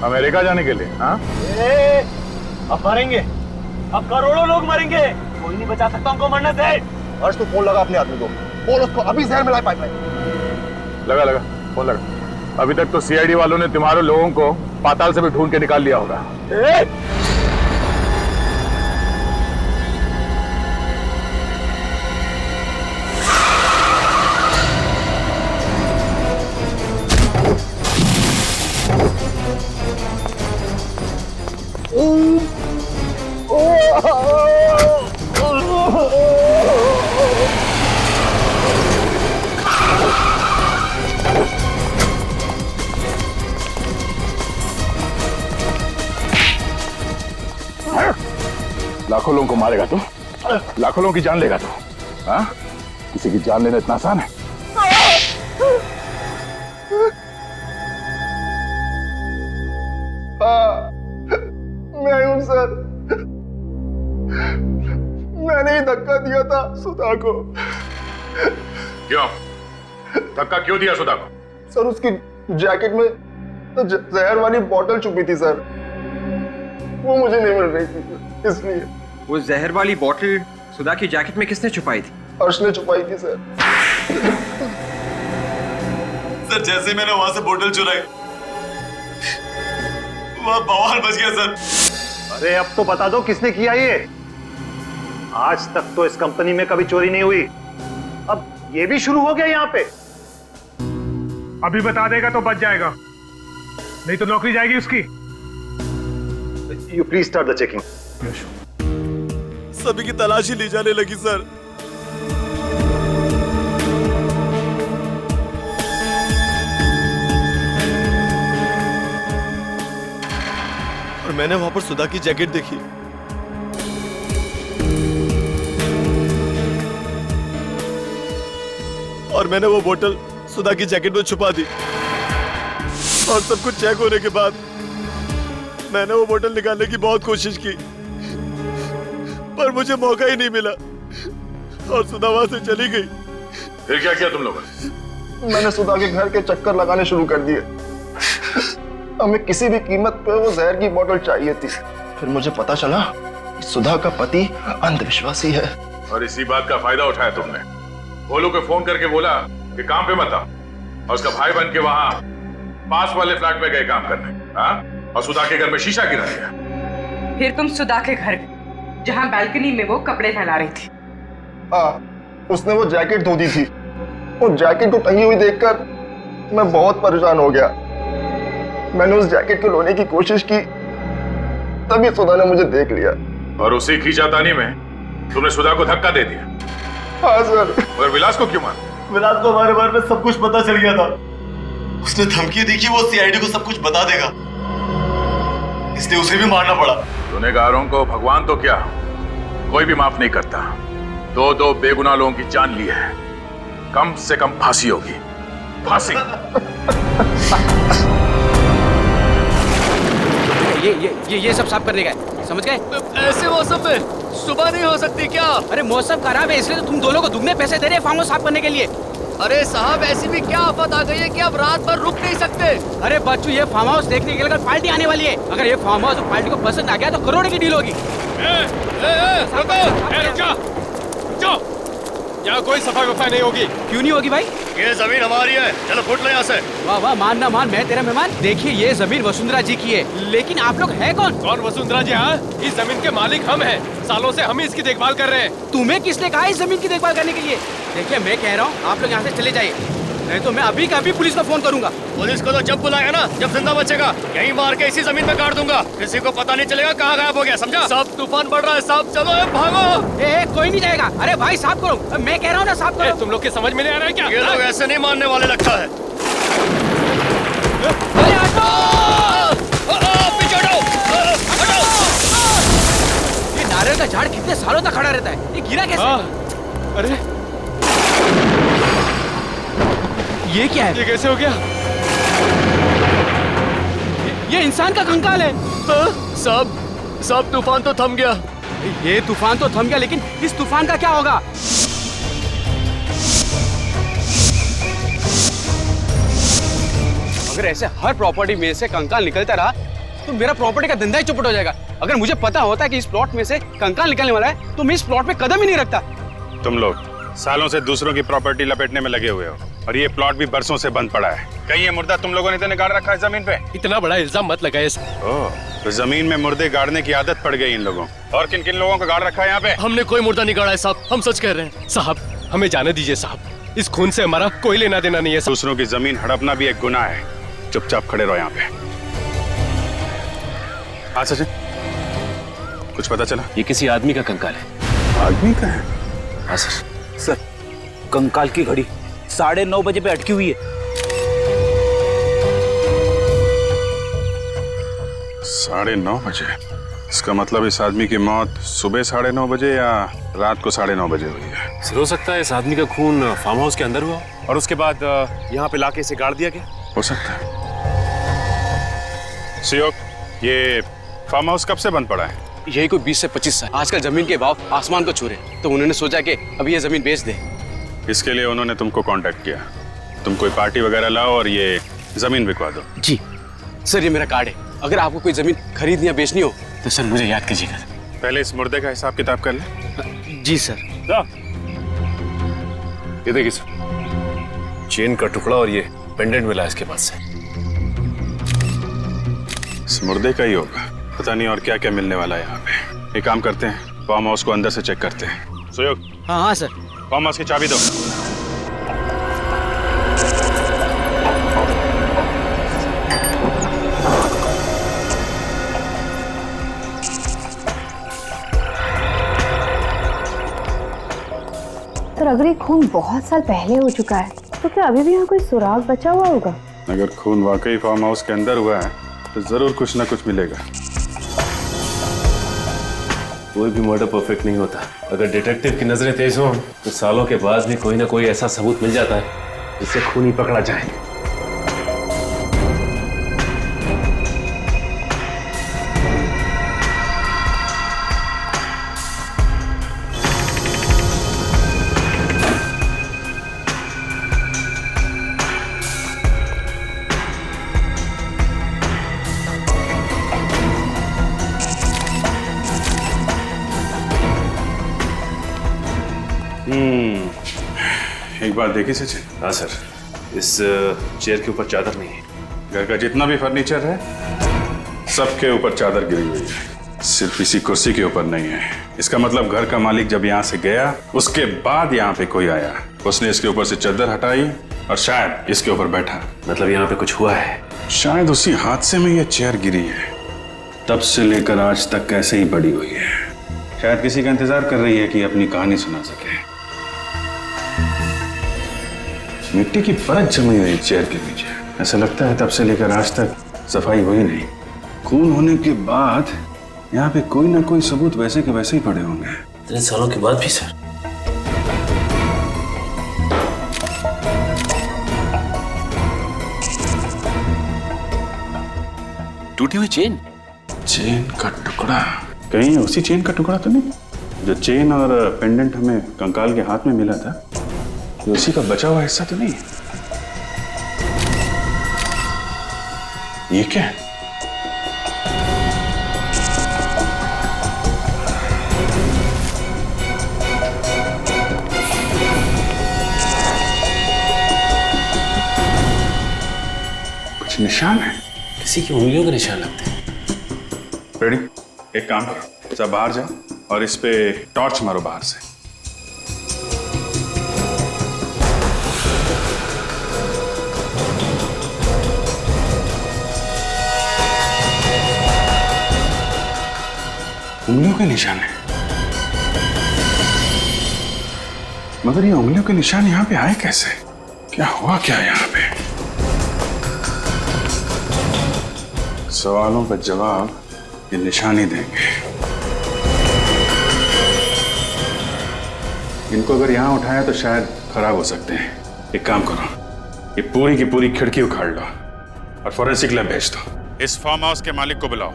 अमेरिका जाने के लिए? हाँ, अब मरेंगे, अब करोड़ों लोग मरेंगे, कोई नहीं बचा सकता हमको मरने से। हर्ष, तू फोन लगा अपने आदमी को, बोल उसको अभी जहर मिलाए पाइपलाइन। लगा फोन लगा। अभी तक तो सीआईडी वालों ने तुम्हारे लोगों को पाताल से भी ढूंढ के निकाल लिया होगा। लाखों लोगों को मारेगा तू, लाखों लोगों की जान लेगा तू। हाँ, किसी की जान लेना इतना आसान है? हाँ, मैं हूं सर, मैंने ही धक्का दिया था सुधा को। क्यों धक्का क्यों दिया सुधा को? सर, उसकी जैकेट में तो जहर वाली बोतल छुपी थी सर। वो मुझे नहीं मिल रही थी, इसलिए। वो जहर वाली बॉटल सुधा की जैकेट में किसने छुपाई थी? अर्श ने छुपाई थी सर। सर जैसे मैंने वहां से बोतल चुराई, वहां बवाल बच गया सर। अरे अब तो बता दो किसने किया ये? आज तक तो इस कंपनी में कभी चोरी नहीं हुई, अब ये भी शुरू हो गया यहाँ पे। अभी बता देगा तो बच जाएगा, नहीं तो नौकरी जाएगी उसकी। You please start the checking. सभी की तलाशी ली जाने लगी सर। और मैंने वहां पर सुधा की जैकेट देखी। और मैंने वो बोतल सुधा की जैकेट में छुपा दी। और सब कुछ चेक होने के बाद मैंने वो बोतल निकालने की बहुत कोशिश की, पर मुझे मौका ही नहीं मिला और सुधा वहां से चली गई। फिर क्या किया तुम लोगों ने? मैंने सुधा के घर के चक्कर लगाने शुरू कर दिए। हमें किसी भी कीमत पे वो जहर की बोतल चाहिए थी। फिर मुझे पता चला कि सुधा का पति अंधविश्वासी है। और इसी बात का फायदा उठाया तुमने। भोलू को फोन करके बोला कि काम पे मत आओ, और उसका भाई बन के वहां पास वाले फ्लैट में गए काम करने। हाँ? और सुधा के घर में शीशा गिरा दिया। फिर तुम सुधा के घर जहाँ बालकनी में वो कपड़े फैला रही थी। हाँ, उसने वो जैकेट धो दी थी। वो जैकेट को टंगी हुई देखकर मैं बहुत परेशान हो गया। मैंने उस जैकेट को लोने की कोशिश की, तभी सुधा ने मुझे देख लिया। और उसी खींचातानी में तुमने सुधा को धक्का दे दिया। हाँ सर। और विलास को क्यों मारा? विलास को हमारे बारे में सब कुछ पता चल गया था। उसने धमकी दी कि वो सीआईडी को सब कुछ बता देगा, इसलिए उसे भी मारना पड़ा। गुनहगारों को भगवान तो क्या कोई भी माफ नहीं करता। दो बेगुनाह लोगों की जान ली है, कम से कम फांसी होगी। फांसी। ये सब साफ करने गए, समझ गए? ऐसे मौसम में सुबह नहीं हो सकती क्या? अरे मौसम खराब है इसलिए तो तुम दोनों को दुगने पैसे दे रहे हैं फार्म हाउस साफ करने के लिए। अरे साहब ऐसी भी क्या आफत आ गई है कि अब रात भर रुक नहीं सकते। अरे बच्चू ये फार्म हाउस देखने के लिए पार्टी आने वाली है। अगर ये फार्म हाउस पार्टी को पसंद आ गया तो करोड़ों की डील होगी। यहाँ कोई सफाई वफाई नहीं होगी। क्यों नहीं होगी भाई? ये जमीन हमारी है, चलो फुट लो यहाँ से। वाह वाह, मान ना मान, मैं तेरा मेहमान। देखिए ये जमीन वसुंधरा जी की है, लेकिन आप लोग है कौन? कौन वसुंधरा जी? हाँ, इस जमीन के मालिक हम हैं। सालों से हम ही इसकी देखभाल कर रहे हैं। तुम्हें किसने कहा इस जमीन की देखभाल करने के लिए? देखिए मैं कह रहा हूँ आप लोग यहाँ से चले जाइए, नहीं तो मैं अभी का अभी पुलिस को फोन करूंगा। पुलिस को तो जब बुलाएगा ना, जब जिंदा बचेगा, यहीं मार के इसी जमीन में काट दूंगा। किसी को पता नहीं चलेगा कहाँ गायब हो गया, समझा? सब तूफान बढ़ रहा है, सब चलो भागो। कोई नहीं जाएगा। अरे भाई साफ करो, मैं कह रहा हूँ ना साफ करो। तुम लोग के समझ में नहीं आ रहा है क्या? ये लोग ऐसे नहीं मानने वाले लगता है। ये नारियल का झाड़ कितने सालों तक खड़ा रहता है, ये गिरा कैसे? अरे ये क्या है? ये कैसे हो गया? ये इंसान का कंकाल है। सब तूफान तो थम गया। ये तूफान तो थम गया, लेकिन इस तूफान का क्या होगा? अगर ऐसे हर प्रॉपर्टी में से कंकाल निकलता रहा तो मेरा प्रॉपर्टी का धंधा ही चौपट हो जाएगा। अगर मुझे पता होता है कि इस प्लॉट में से कंकाल निकलने वाला है तो मैं इस प्लॉट में कदम ही नहीं रखता। तुम लोग सालों से दूसरों की प्रॉपर्टी लपेटने में लगे हुए हो, और ये प्लॉट भी बरसों से बंद पड़ा है। कहीं ये मुर्दा तुम लोगों ने तो निकाल रखा है जमीन पे? इतना बड़ा इल्जाम मत लगाइए। ओह, तो जमीन में मुर्दे गाड़ने की आदत पड़ गई इन लोगों। और किन किन लोगों को गाड़ रखा है यहाँ पे? हमने कोई मुर्दा नहीं गाड़ा है साहब, हम सच कह रहे हैं। साहब हमें जाने दीजिए साहब, इस खून से हमारा कोई लेना देना नहीं है। दूसरों की जमीन हड़पना भी एक गुनाह है। चुपचाप खड़े रहो यहाँ पे। हाँ सचिन, कुछ पता चला? ये किसी आदमी का कंकाल है। आदमी का है? हाँ सर, कंकाल की घड़ी 9:30 बजे पे अटकी हुई है। 9:30 बजे? इसका मतलब इस आदमी की मौत सुबह 9:30 बजे या रात को 9:30 बजे हुई है। हो सकता है इस आदमी का खून फार्म हाउस के अंदर हुआ और उसके बाद यहाँ पे लाके इसे गाड़ दिया गया। हो सकता है। सियोक, ये फार्म हाउस कब से बंद पड़ा है? यही कोई 20 से 25 साल। आजकल जमीन के भाव आसमान को छू रहे, तो उन्होंने सोचा कि अभी ये जमीन बेच दे। इसके लिए उन्होंने तुमको कांटेक्ट किया। तुम कोई पार्टी वगैरह लाओ और ये जमीन बिकवा दो। जी सर, ये मेरा कार्ड है। अगर आपको कोई जमीन खरीदनी या बेचनी हो तो सर मुझे याद कीजिएगा। पहले इस मुर्दे का हिसाब किताब कर ले। जी सर। ये देखिए सर, चेन का टुकड़ा और ये पेंडेंट मिला इसके पास से। इस मुर्दे का ही होगा, पता नहीं और क्या क्या मिलने वाला है यहाँ पे। एक काम करते हैं, फार्म हाउस को अंदर से चेक करते हैं। सुयोग। हाँ हाँ सर। फार्म हाउस की चाबी दो। सर अगर ये खून बहुत साल पहले हो चुका है तो क्या अभी भी यहाँ कोई सुराग बचा हुआ होगा? अगर खून वाकई फार्म हाउस के अंदर हुआ है तो जरूर कुछ ना कुछ मिलेगा। कोई भी मर्डर परफेक्ट नहीं होता। अगर डिटेक्टिव की नजरें तेज हो तो सालों के बाद भी कोई ना कोई ऐसा सबूत मिल जाता है जिससे खून ही पकड़ा जाए। एक बात देखी सचिन? हाँ सर, इस चेयर के ऊपर चादर नहीं है। घर का जितना भी फर्नीचर है सबके ऊपर चादर गिरी हुई है, सिर्फ इसी कुर्सी के ऊपर नहीं है। इसका मतलब घर का मालिक जब यहाँ से गया उसके बाद यहाँ पे कोई आया, उसने इसके ऊपर से चादर हटाई और शायद इसके ऊपर बैठा। मतलब यहाँ पे कुछ हुआ है। शायद उसी हादसे में ये चेयर गिरी है, तब से लेकर आज तक ऐसे ही पड़ी हुई है। शायद किसी का इंतजार कर रही है कि अपनी कहानी सुना सके। मिट्टी की परत जमी हुई चेयर के पीछे, ऐसा लगता है तब से लेकर आज तक सफाई हुई नहीं। खून होने के बाद यहाँ पे कोई ना कोई सबूत वैसे के वैसे ही पड़े होंगे। इतने सालों के बाद भी सर। टूटी हुई चेन का टुकड़ा, कहीं उसी चेन का टुकड़ा तो नहीं जो चेन और पेंडेंट हमें कंकाल के हाथ में मिला था? उसी का बचा हुआ हिस्सा तो नहीं? ये क्या है? कुछ निशान है, किसी की उंगलियों के निशान लगते हैं। रेडी? एक काम करो, सब बाहर जाओ और इस पे टॉर्च मारो बाहर से। उंगलियों के निशान है, मगर ये उंगलियों के निशान यहाँ पे आए कैसे? क्या हुआ क्या यहाँ पे? सवालों का जवाब ये निशान ही देंगे। इनको अगर यहाँ उठाया तो शायद खराब हो सकते हैं। एक काम करो, ये पूरी की पूरी खिड़की उखाड़ लो और फॉरेंसिक लैब भेज दो। इस फार्म हाउस के मालिक को बुलाओ।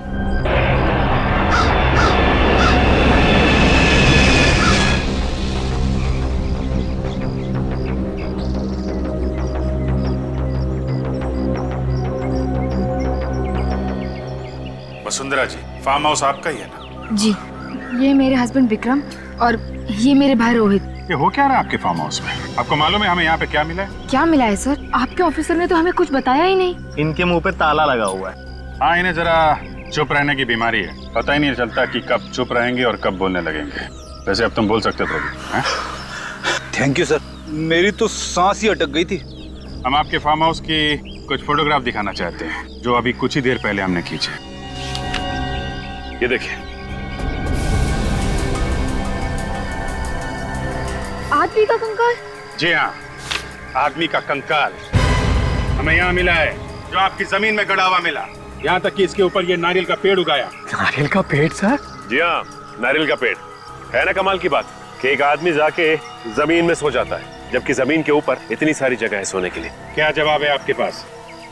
वसुंधरा जी, फार्म हाउस आपका ही है ना? जी, ये मेरे हस्बैंड विक्रम और ये मेरे भाई रोहित। ये हो क्या रहा है आपके फार्म हाउस में? आपको मालूम है हमें यहाँ पे क्या मिला है? क्या मिला है सर? आपके ऑफिसर ने तो हमें कुछ बताया ही नहीं। इनके मुंह पे ताला लगा हुआ है। हाँ, इन्हें जरा चुप रहने की बीमारी है, पता ही नहीं चलता कि कब चुप रहेंगे और कब बोलने लगेंगे। वैसे अब तुम बोल सकते थे अभी। थैंक यू सर, मेरी तो सांस ही अटक गई थी। हम आपके फार्म हाउस की कुछ फोटोग्राफ दिखाना चाहते हैं जो अभी कुछ ही देर पहले हमने खींचे। ये देखिए। आदमी का कंकाल? जी हाँ, आदमी का कंकाल हमें यहाँ मिला है, जो आपकी जमीन में गड़ा हुआ मिला। यहाँ तक कि इसके ऊपर ये नारियल का पेड़ उगाया। नारियल का पेड़ सर? जी हाँ, नारियल का पेड़। है ना कमाल की बात कि एक आदमी जाके जमीन में सो जाता है, जबकि जमीन के ऊपर इतनी सारी जगह है सोने के लिए। क्या जवाब है आपके पास?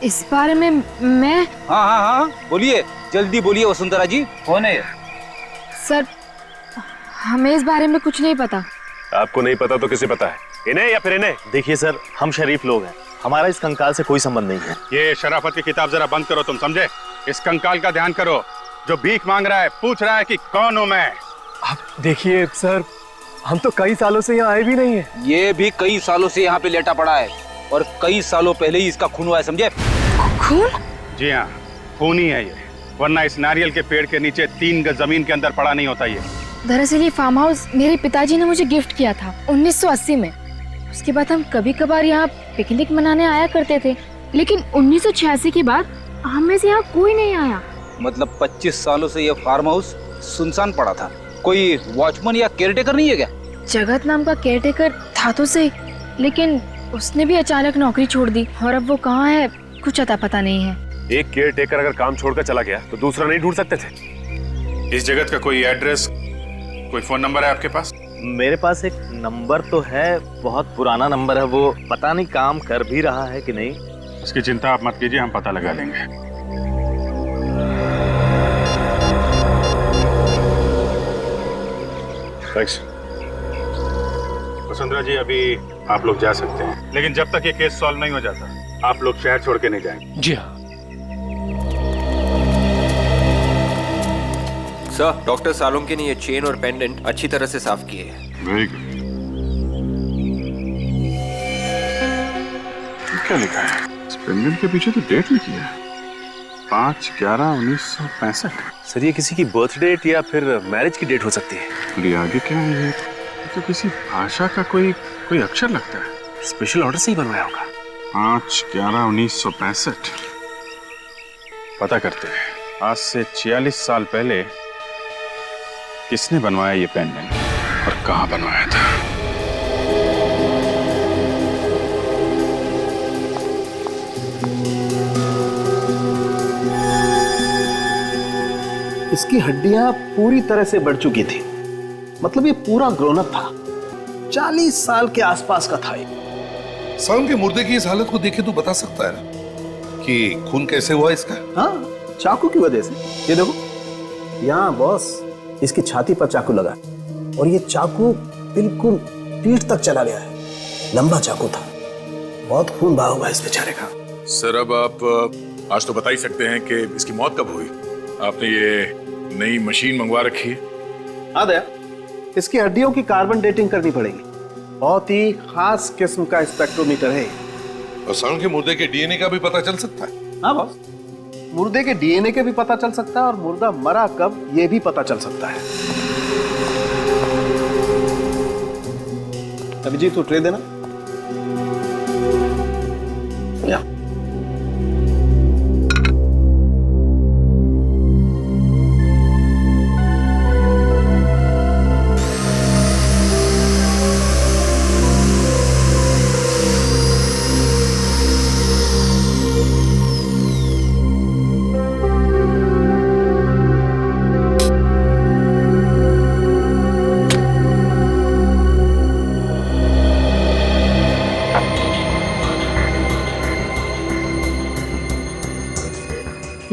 इस बारे में मैं हाँ, बोलिए, जल्दी बोलिए वसुंधरा जी, कौन है? सर, हमें इस बारे में कुछ नहीं पता। आपको नहीं पता तो किसे पता है? इन्हें या फिर इन्हें? देखिए सर, हम शरीफ लोग हैं, हमारा इस कंकाल से कोई संबंध नहीं है। ये शराफत की किताब जरा बंद करो, तुम समझे? इस कंकाल का ध्यान करो, जो भीख मांग रहा है, पूछ रहा है कि कौन हूं मैं। अब देखिए सर, हम तो कई सालों से यहाँ आए भी नहीं है। ये भी कई सालों से यहाँ पे लेटा पड़ा है और कई सालों पहले ही इसका खून हुआ है, समझे? खून? जी हाँ, खून ही है ये, वरना इस नारियल के पेड़ के नीचे 3 गज जमीन के अंदर पड़ा नहीं होता ये। दरअसल ये फार्म हाउस मेरे पिताजी ने मुझे गिफ्ट किया था 1980 में। उसके बाद हम कभी कभार यहाँ पिकनिक मनाने आया करते थे, लेकिन 1986 के बाद हम में से यहाँ कोई नहीं आया। मतलब 25 सालों से ये फार्म हाउस सुनसान पड़ा था। कोई वॉचमैन या केयरटेकर नहीं है क्या? जगत नाम का केयरटेकर था तो सही, लेकिन उसने भी अचानक नौकरी छोड़ दी और अब वो कहाँ है कुछ अता पता नहीं है। एक केयर टेकर अगर काम छोड़कर चला गया तो दूसरा नहीं ढूंढ सकते थे? इस जगत का कोई एड्रेस, कोई फोन नंबर है आपके पास? मेरे पास एक नंबर तो है, बहुत पुराना नंबर है, वो पता नहीं काम कर भी रहा है कि नहीं। इसकी चिंता आप मत कीजिए, हम पता लगा लेंगे। वसुंधरा जी, अभी आप लोग जा सकते हैं, लेकिन जब तक ये केस सॉल्व नहीं हो जाता आप लोग शहर छोड़ के नहीं जाएंगे। जी हाँ सर, डॉक्टर सालोंके ने ये चेन और पेंडेंट अच्छी तरह से साफ किए हैं। Very good. क्या लिखा है इस पेंडेंट के पीछे? तो डेट लिखी है 5/11/1965। सर, ये किसी की बर्थ डेट या फिर मैरिज की डेट हो सकती है। अरे आगे क्या है ये? तो किसी भाषा का कोई अक्षर लगता है। स्पेशल ऑर्डर से ही बनवाया होगा। 5/11/1965। पता करते हैं आज से 46 साल पहले किसने बनवाया ये पेंडेंट और कहाँ बनवाया था। इसकी हड्डियां पूरी तरह से बढ़ चुकी थी, मतलब ये पूरा ग्रोन अप था। 40 साल के आसपास का था ये। सालों के मुर्दे की इस हालत को देखे तो बता सकता है ना कि खून कैसे हुआ इसका? हाँ, चाकू की वजह से। ये देखो, यहाँ बॉस इसकी छाती पर चाकू लगा और ये चाकू बिल्कुल पीठ तक चला गया है। लंबा चाकू था, बहुत खून बहा हुआ इस बेचारे का। सर, अब आप आज तो बता ही सकते हैं कि इसकी मौत कब हुई? आपने ये नई मशीन मंगवा रखी है? हाँ दया, इसकी हड्डियों की कार्बन डेटिंग करनी पड़ेगी। बहुत ही खास किस्म का स्पेक्ट्रोमीटर है। और सालों के मुर्दे के डीएनए का भी पता चल सकता है? हाँ बॉस, मुर्दे के डीएनए के भी पता चल सकता है और मुर्दा मरा कब ये भी पता चल सकता है। अभिजीत, तू ट्रे देना। या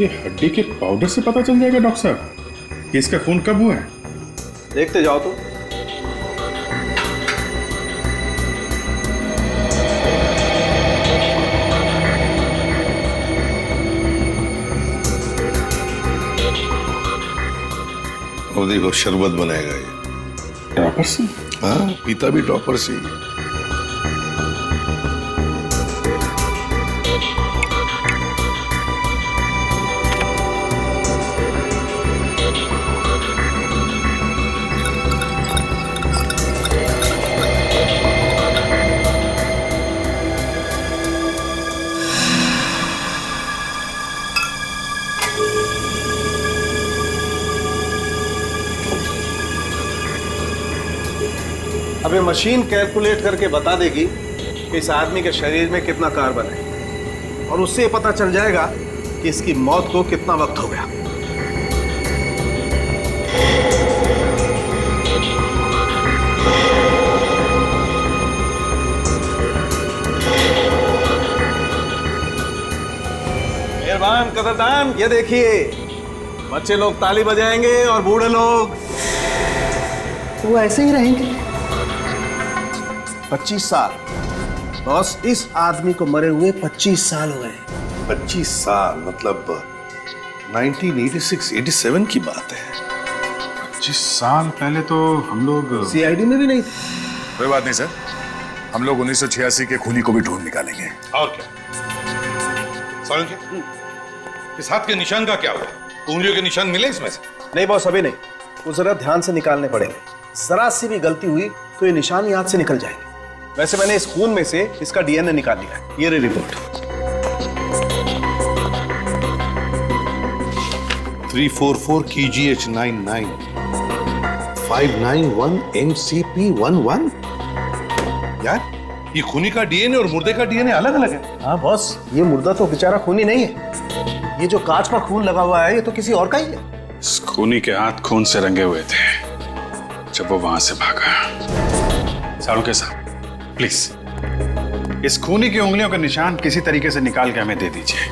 ये हड्डी के पाउडर से पता चल जाएगा डॉक्टर साहब कि इसका खून कब हुआ है? देखते जाओ तो। और देखो, शरबत बनाएगा ये। ड्रॉपर से? हाँ, पीता भी ड्रॉपर से ही। अब ये मशीन कैलकुलेट करके बता देगी कि इस आदमी के शरीर में कितना कार्बन है और उससे ये पता चल जाएगा कि इसकी मौत को कितना वक्त हो गया। मेहरबान कदरदान, ये देखिए, बच्चे लोग ताली बजाएंगे और बूढ़े लोग वो ऐसे ही रहेंगे। 25 साल बॉस, इस आदमी को मरे हुए 25 साल हो गए। 25 साल मतलब 1986-87 की बात है। 25 साल पहले तो हम लोग सीआईडी में भी नहीं थे। कोई बात नहीं सर, हम लोग 1986 के खूनी को भी ढूंढ निकालेंगे। और क्या सोलंकी, इस हाथ के निशान का क्या हुआ? उंगलियों के निशान मिले इसमें से? नहीं बॉस, अभी नहीं, वो जरा ध्यान से निकालने पड़ेंगे। जरा सी भी गलती हुई तो ये निशान याद से निकल जाएंगे। वैसे मैंने इस खून में से इसका डीएनए निकाल लिया है, ये रही रिपोर्ट। 344 KGH99 591 MCP11। यार, ये खूनी का डीएनए और मुर्दे का डीएनए अलग अलग है। हाँ बॉस, ये मुर्दा तो बेचारा खूनी नहीं है, ये जो कांच पर खून लगा हुआ है ये तो किसी और का ही है। इस खूनी के हाथ खून से रंगे हुए थे जब वो वहां से भागा। सालुंके साहब, प्लीज इस खूनी की उंगलियों के निशान किसी तरीके से निकाल के हमें दे दीजिए।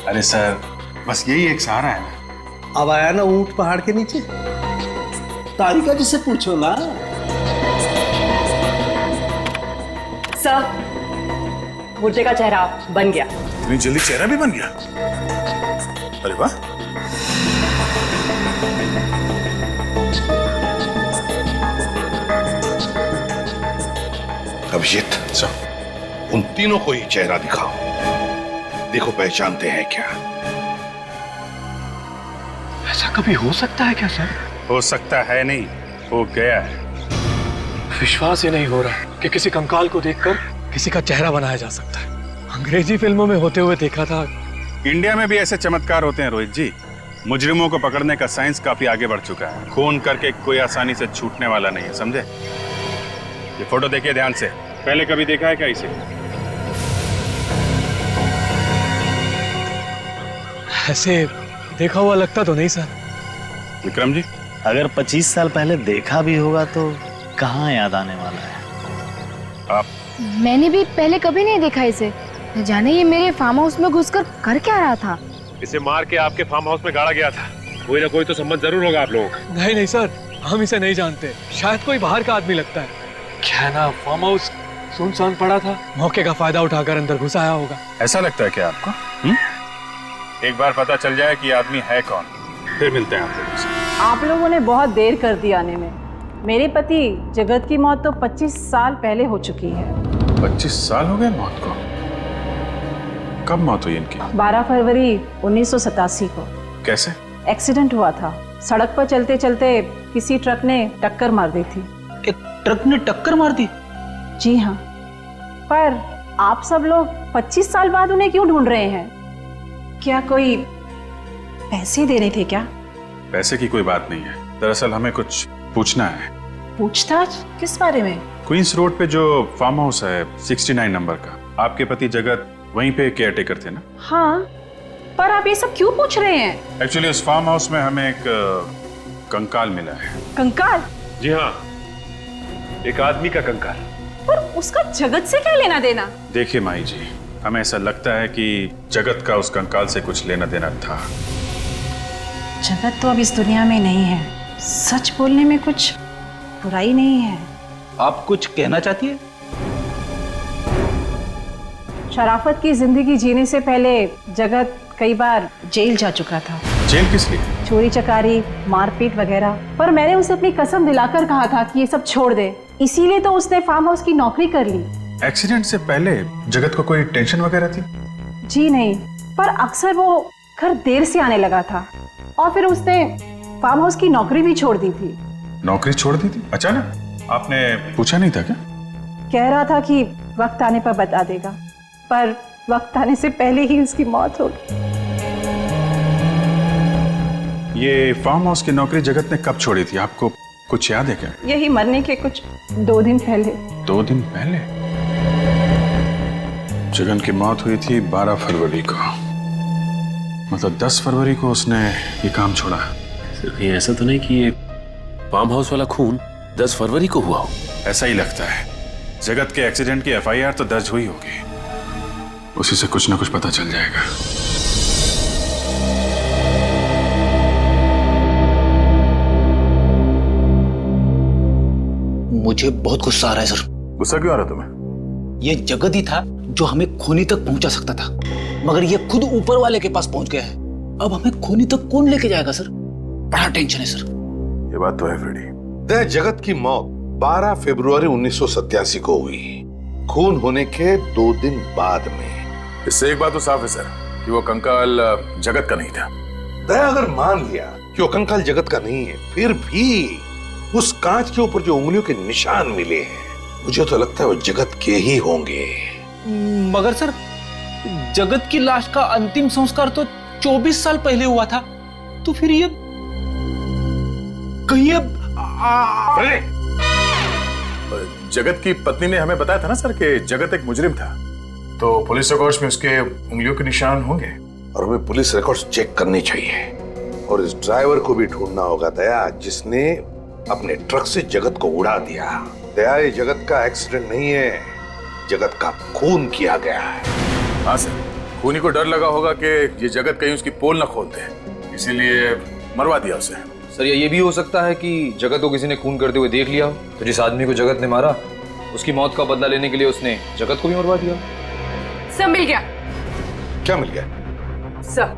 अरे सर, बस यही एक सहारा है ना। अब आया ना ऊंट पहाड़ के नीचे, तारिका जी से पूछो ना। सर, मुर्दे का चेहरा बन गया। इतनी जल्दी चेहरा भी बन गया? अरे वाह। अभिजीत, उन तीनों को ही चेहरा दिखाओ, देखो पहचानते हैं क्या। ऐसा कभी हो सकता है क्या सर? हो सकता है नहीं, हो गया है। विश्वास ही नहीं हो रहा कि किसी कंकाल को देखकर किसी का चेहरा बनाया जा सकता है। अंग्रेजी फिल्मों में होते हुए देखा था। इंडिया में भी ऐसे चमत्कार होते हैं रोहित जी। मुजरिमों को पकड़ने का साइंस काफी आगे बढ़ चुका है। खून करके कोई आसानी से छूटने वाला नहीं है, समझे? ये फोटो देखिए ध्यान से। पहले कभी देखा है क्या इसे? ऐसे देखा हुआ लगता तो नहीं सर। विक्रम जी, अगर 25 साल पहले देखा भी होगा तो कहाँ याद आने वाला है? आप? मैंने भी पहले कभी नहीं देखा इसे। न जाने ये मेरे फार्म हाउस में घुसकर कर क्या रहा था। इसे मार के आपके फार्म हाउस में गाड़ा गया था। कोई ना कोई तो संबंध जरूर होगा आप लोगों का। नहीं नहीं सर, हम इसे नहीं जानते। शायद कोई बाहर का आदमी लगता है। क्या है ना, फार्म हाउस सुनसान पड़ा था, मौके का फायदा उठाकर अंदर घुस आया होगा। ऐसा लगता है क्या आपको? एक बार पता चल जाए कि आदमी है कौन, फिर मिलते हैं आप लोगों से। आप लोगों ने बहुत देर कर दी आने में। मेरे पति जगत की मौत तो 25 साल पहले हो चुकी है। 25 साल हो गए मौत को? कब मौत हुई इनकी? 12 फरवरी 1987 को। कैसे? एक्सीडेंट हुआ था। सड़क पर चलते चलते किसी ट्रक ने टक्कर मार दी थी। एक ट्रक ने टक्कर मार दी? जी हाँ। पर आप सब लोग 25 साल बाद उन्हें क्यों ढूंढ रहे हैं? क्या कोई पैसे देने थे क्या? पैसे की कोई बात नहीं है, दरअसल हमें कुछ पूछना है। पूछताछ किस बारे में? क्वींस रोड पे जो फार्म हाउस है 69 नंबर का, आपके पति जगत वहीं पे केयर टेकर थे ना? हाँ, पर आप ये सब क्यों पूछ रहे हैं? एक्चुअली उस फार्म हाउस में हमें एक कंकाल मिला है। कंकाल? जी हाँ, एक आदमी का कंकाल। पर उसका जगत से क्या लेना देना? देखिए माई जी, हमें ऐसा लगता है कि जगत का उस कंकाल से कुछ लेना देना था। जगत तो अब इस दुनिया में नहीं है। सच बोलने में कुछ बुराई नहीं है। आप कुछ कहना चाहती है? शराफत की जिंदगी जीने से पहले जगत कई बार जेल जा चुका था। जेल किस लिए? चोरी चकारी, मारपीट वगैरह। पर मैंने उसे अपनी कसम दिलाकर कहा था कि ये सब छोड़ दे, इसीलिए तो उसने फार्म हाउस की नौकरी कर ली। एक्सीडेंट से पहले जगत को कोई टेंशन वगैरह थी? जी नहीं, पर अक्सर वो घर देर से आने लगा था और फिर उसने फार्म हाउस की नौकरी भी छोड़ दी थी। नौकरी छोड़ दी थी अचानक? आपने पूछा नहीं था क्या? कह रहा था कि वक्त आने पर बता देगा, पर वक्त आने से पहले ही उसकी मौत हो गई। ये फार्म हाउस की नौकरी जगत ने कब छोड़ी थी, आपको कुछ याद है क्या? यही मरने के कुछ 2 दिन पहले। 2 दिन पहले? जगन की मौत हुई थी 12 फरवरी को, मतलब 10 फरवरी को उसने ये काम छोड़ा। सिर्फ ये ऐसा तो नहीं कि ये फार्म हाउस वाला खून 10 फरवरी को हुआ हो? ऐसा ही लगता है। जगत के एक्सीडेंट की एफआईआर तो दर्ज हुई होगी, उसी से कुछ ना कुछ पता चल जाएगा। मुझे बहुत गुस्सा आ रहा है सर। गुस्सा क्यों आ रहा तुम्हें? ये जगत ही था जो हमें खूनी तक पहुंचा सकता था, मगर ये खुद ऊपर वाले के पास पहुंच गया है। अब हमें खूनी तक कौन लेके जाएगा सर? बड़ा टेंशन है सर। ये बात तो है फ्रेडी। दया जगत की मौत 12 फरवरी 1987 को हुई, खून होने के 2 दिन बाद में। इससे एक बात तो साफ है सर कि वो कंकाल जगत का नहीं था। दया अगर मान लिया कि वो कंकाल जगत का नहीं है, फिर भी उस कांच के ऊपर जो उंगलियों के निशान मिले हैं, मुझे तो लगता है वो जगत के ही होंगे। मगर सर, जगत की लाश का अंतिम संस्कार तो 24 साल पहले हुआ था, तो फिर ये कहीं जगत की पत्नी ने हमें बताया था ना सर कि जगत एक मुजरिम था, तो पुलिस रिकॉर्ड्स में उसके उंगलियों के निशान होंगे। और हमें पुलिस रिकॉर्ड्स चेक करने चाहिए, और इस ड्राइवर को भी ढूंढना होगा दया, जिसने अपने ट्रक से जगत को उड़ा दिया। दया, ये जगत का एक्सीडेंट नहीं है, जगत का खून किया गया है। हाँ सर, खूनी को डर लगा होगा कि ये जगत कहीं उसकी पोल न खोल दे, इसीलिए मरवा दिया उसे। सर ये भी हो सकता है कि जगत को किसी ने खून करते हुए देख लिया हो, तो जिस आदमी को जगत ने मारा उसकी मौत का बदला लेने के लिए उसने जगत को भी मरवा दिया। सर मिल गया। क्या मिल गया? सर,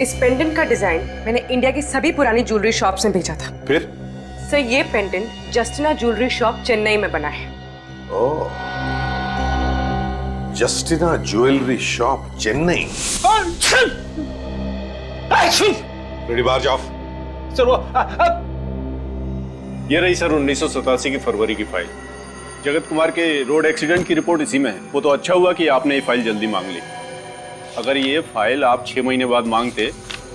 इस पेंडेंट का डिजाइन मैंने इंडिया की सभी पुरानी ज्वेलरी शॉप से भेजा था। फिर? सर ये pendant Justina jewellery shop Chennai में बना है। Oh, Justina jewellery shop Chennai. Ready, बाहर जाओ। सर वो ये रही सर 1987 की फरवरी की फाइल। जगत कुमार के रोड एक्सीडेंट की रिपोर्ट इसी में है। वो तो अच्छा हुआ कि आपने ये फाइल जल्दी मांग ली। अगर ये फाइल आप 6 महीने बाद मांगते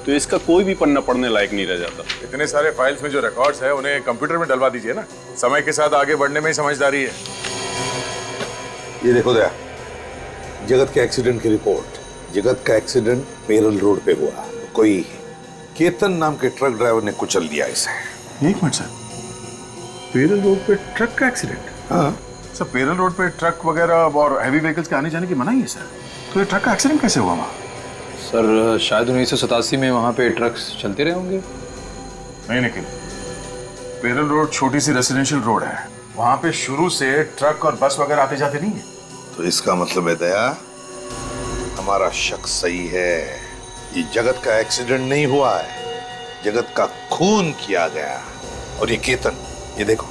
तो इसका कोई भी पन्ना पढ़ने लायक नहीं रह जाता। इतने सारे फाइल्स में जो रिकॉर्ड्स है उन्हें कंप्यूटर में डलवा दीजिए ना, समय के साथ आगे बढ़ने में ही समझदारी है। ये देखो दया, जगत के एक्सीडेंट की रिपोर्ट। जगत का एक्सीडेंट पेरल रोड पे हुआ, कोई केतन नाम के ट्रक ड्राइवर ने कुचल दिया इसे। एक मिनट सर, पेरल रोड पे ट्रक का एक्सीडेंट? हाँ सर, पेरल रोड पे ट्रक वगैरह और हैवी व्हीकल्स के आने जाने की मनाही है सर, तो ये ट्रक का एक्सीडेंट कैसे हुआ वहाँ? सर शायद 1987 में वहाँ पे ट्रक्स चलते रहे होंगे। नहीं निखिल, पेरल रोड छोटी सी रेसिडेंशियल रोड है, वहाँ पे शुरू से ट्रक और बस वगैरह आते जाते नहीं है। तो इसका मतलब है दया, हमारा शक सही है, ये जगत का एक्सीडेंट नहीं हुआ है, जगत का खून किया गया। और ये केतन, ये देखो,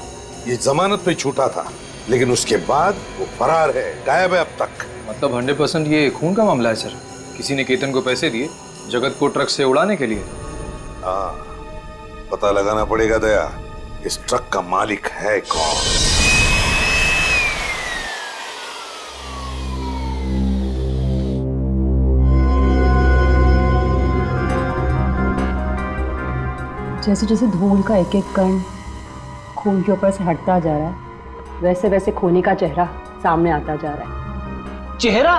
ये जमानत पे छूटा था, लेकिन उसके बाद वो फरार है, गायब है अब तक। मतलब 100% ये खून का मामला है सर। किसी ने केतन को पैसे दिए जगत को ट्रक से उड़ाने के लिए। हाँ, पता लगाना पड़ेगा दया, इस ट्रक का मालिक है कौन। जैसे जैसे धूल का एक एक कण खून के ऊपर से हटता जा रहा है, वैसे वैसे खूनी का चेहरा सामने आता जा रहा है। चेहरा?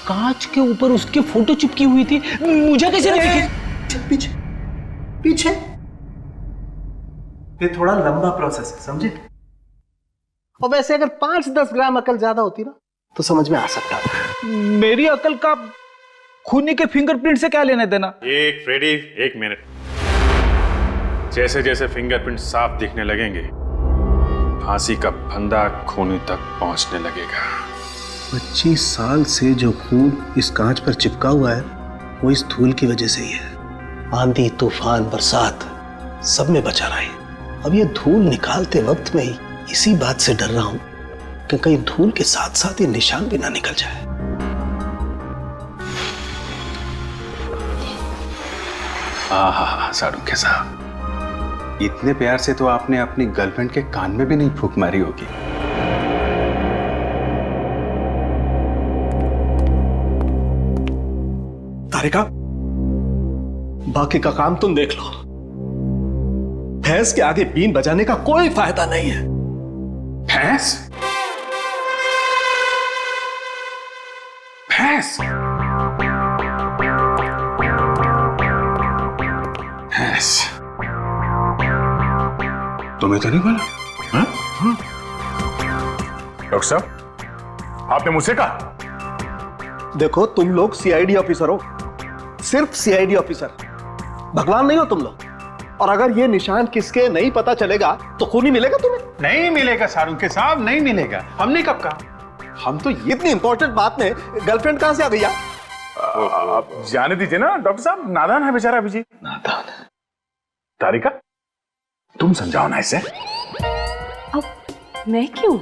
कांच के ऊपर उसकी फोटो चिपकी हुई थी, मुझे कैसे नहीं दिखी? पीछे पीछे। ये थोड़ा लंबा प्रोसेस है, समझे? और वैसे अगर 5-10 ग्राम अकल ज्यादा होती ना तो समझ में आ सकता था। मेरी अकल का खूनी के फिंगरप्रिंट से क्या लेना देना? एक फ्रेडी, 1 मिनट। जैसे जैसे फिंगरप्रिंट साफ दिखने लगेंगे, फांसी का फंदा खूनी तक पहुंचने लगेगा। 25 साल से जो खून इस कांच पर चिपका हुआ है वो इस धूल की वजह से ही है। आंधी, तूफान, बरसात सब में बचा रहा है। अब ये धूल निकालते वक्त में ही इसी बात से डर रहा हूं कि कहीं धूल के साथ साथ ये निशान भी ना निकल जाए। हाँ, साड़ू साहब, इतने प्यार से तो आपने अपनी गर्लफ्रेंड के कान में भी नहीं फूंक मारी होगी। तारिका, बाकी का काम तुम देख लो। भैंस के आगे बीन बजाने का कोई फायदा नहीं है। भैंस? भैंस? भैंस? तुम्हें तो नहीं बोला? हाँ? डॉक्टर साहब, आपने मुझसे कहा? देखो, तुम लोग सीआईडी ऑफिसर हो, सिर्फ सीआईडी ऑफिसर, भगवान नहीं हो तुम लोग। और अगर ये निशान किसके नहीं पता चलेगा तो खूनी मिलेगा तुम्हें? नहीं मिलेगा सारू के साहब, नहीं मिलेगा। हमने कब कहा? हम तो इतनी इंपॉर्टेंट बात में गर्लफ्रेंड कहां से आ गई? आप जाने दीजिए ना डॉक्टर साहब, नादान है बेचारा अभिजीत। नादान? तारिका, तुम समझाओ ना इसे। अब मैं क्यों?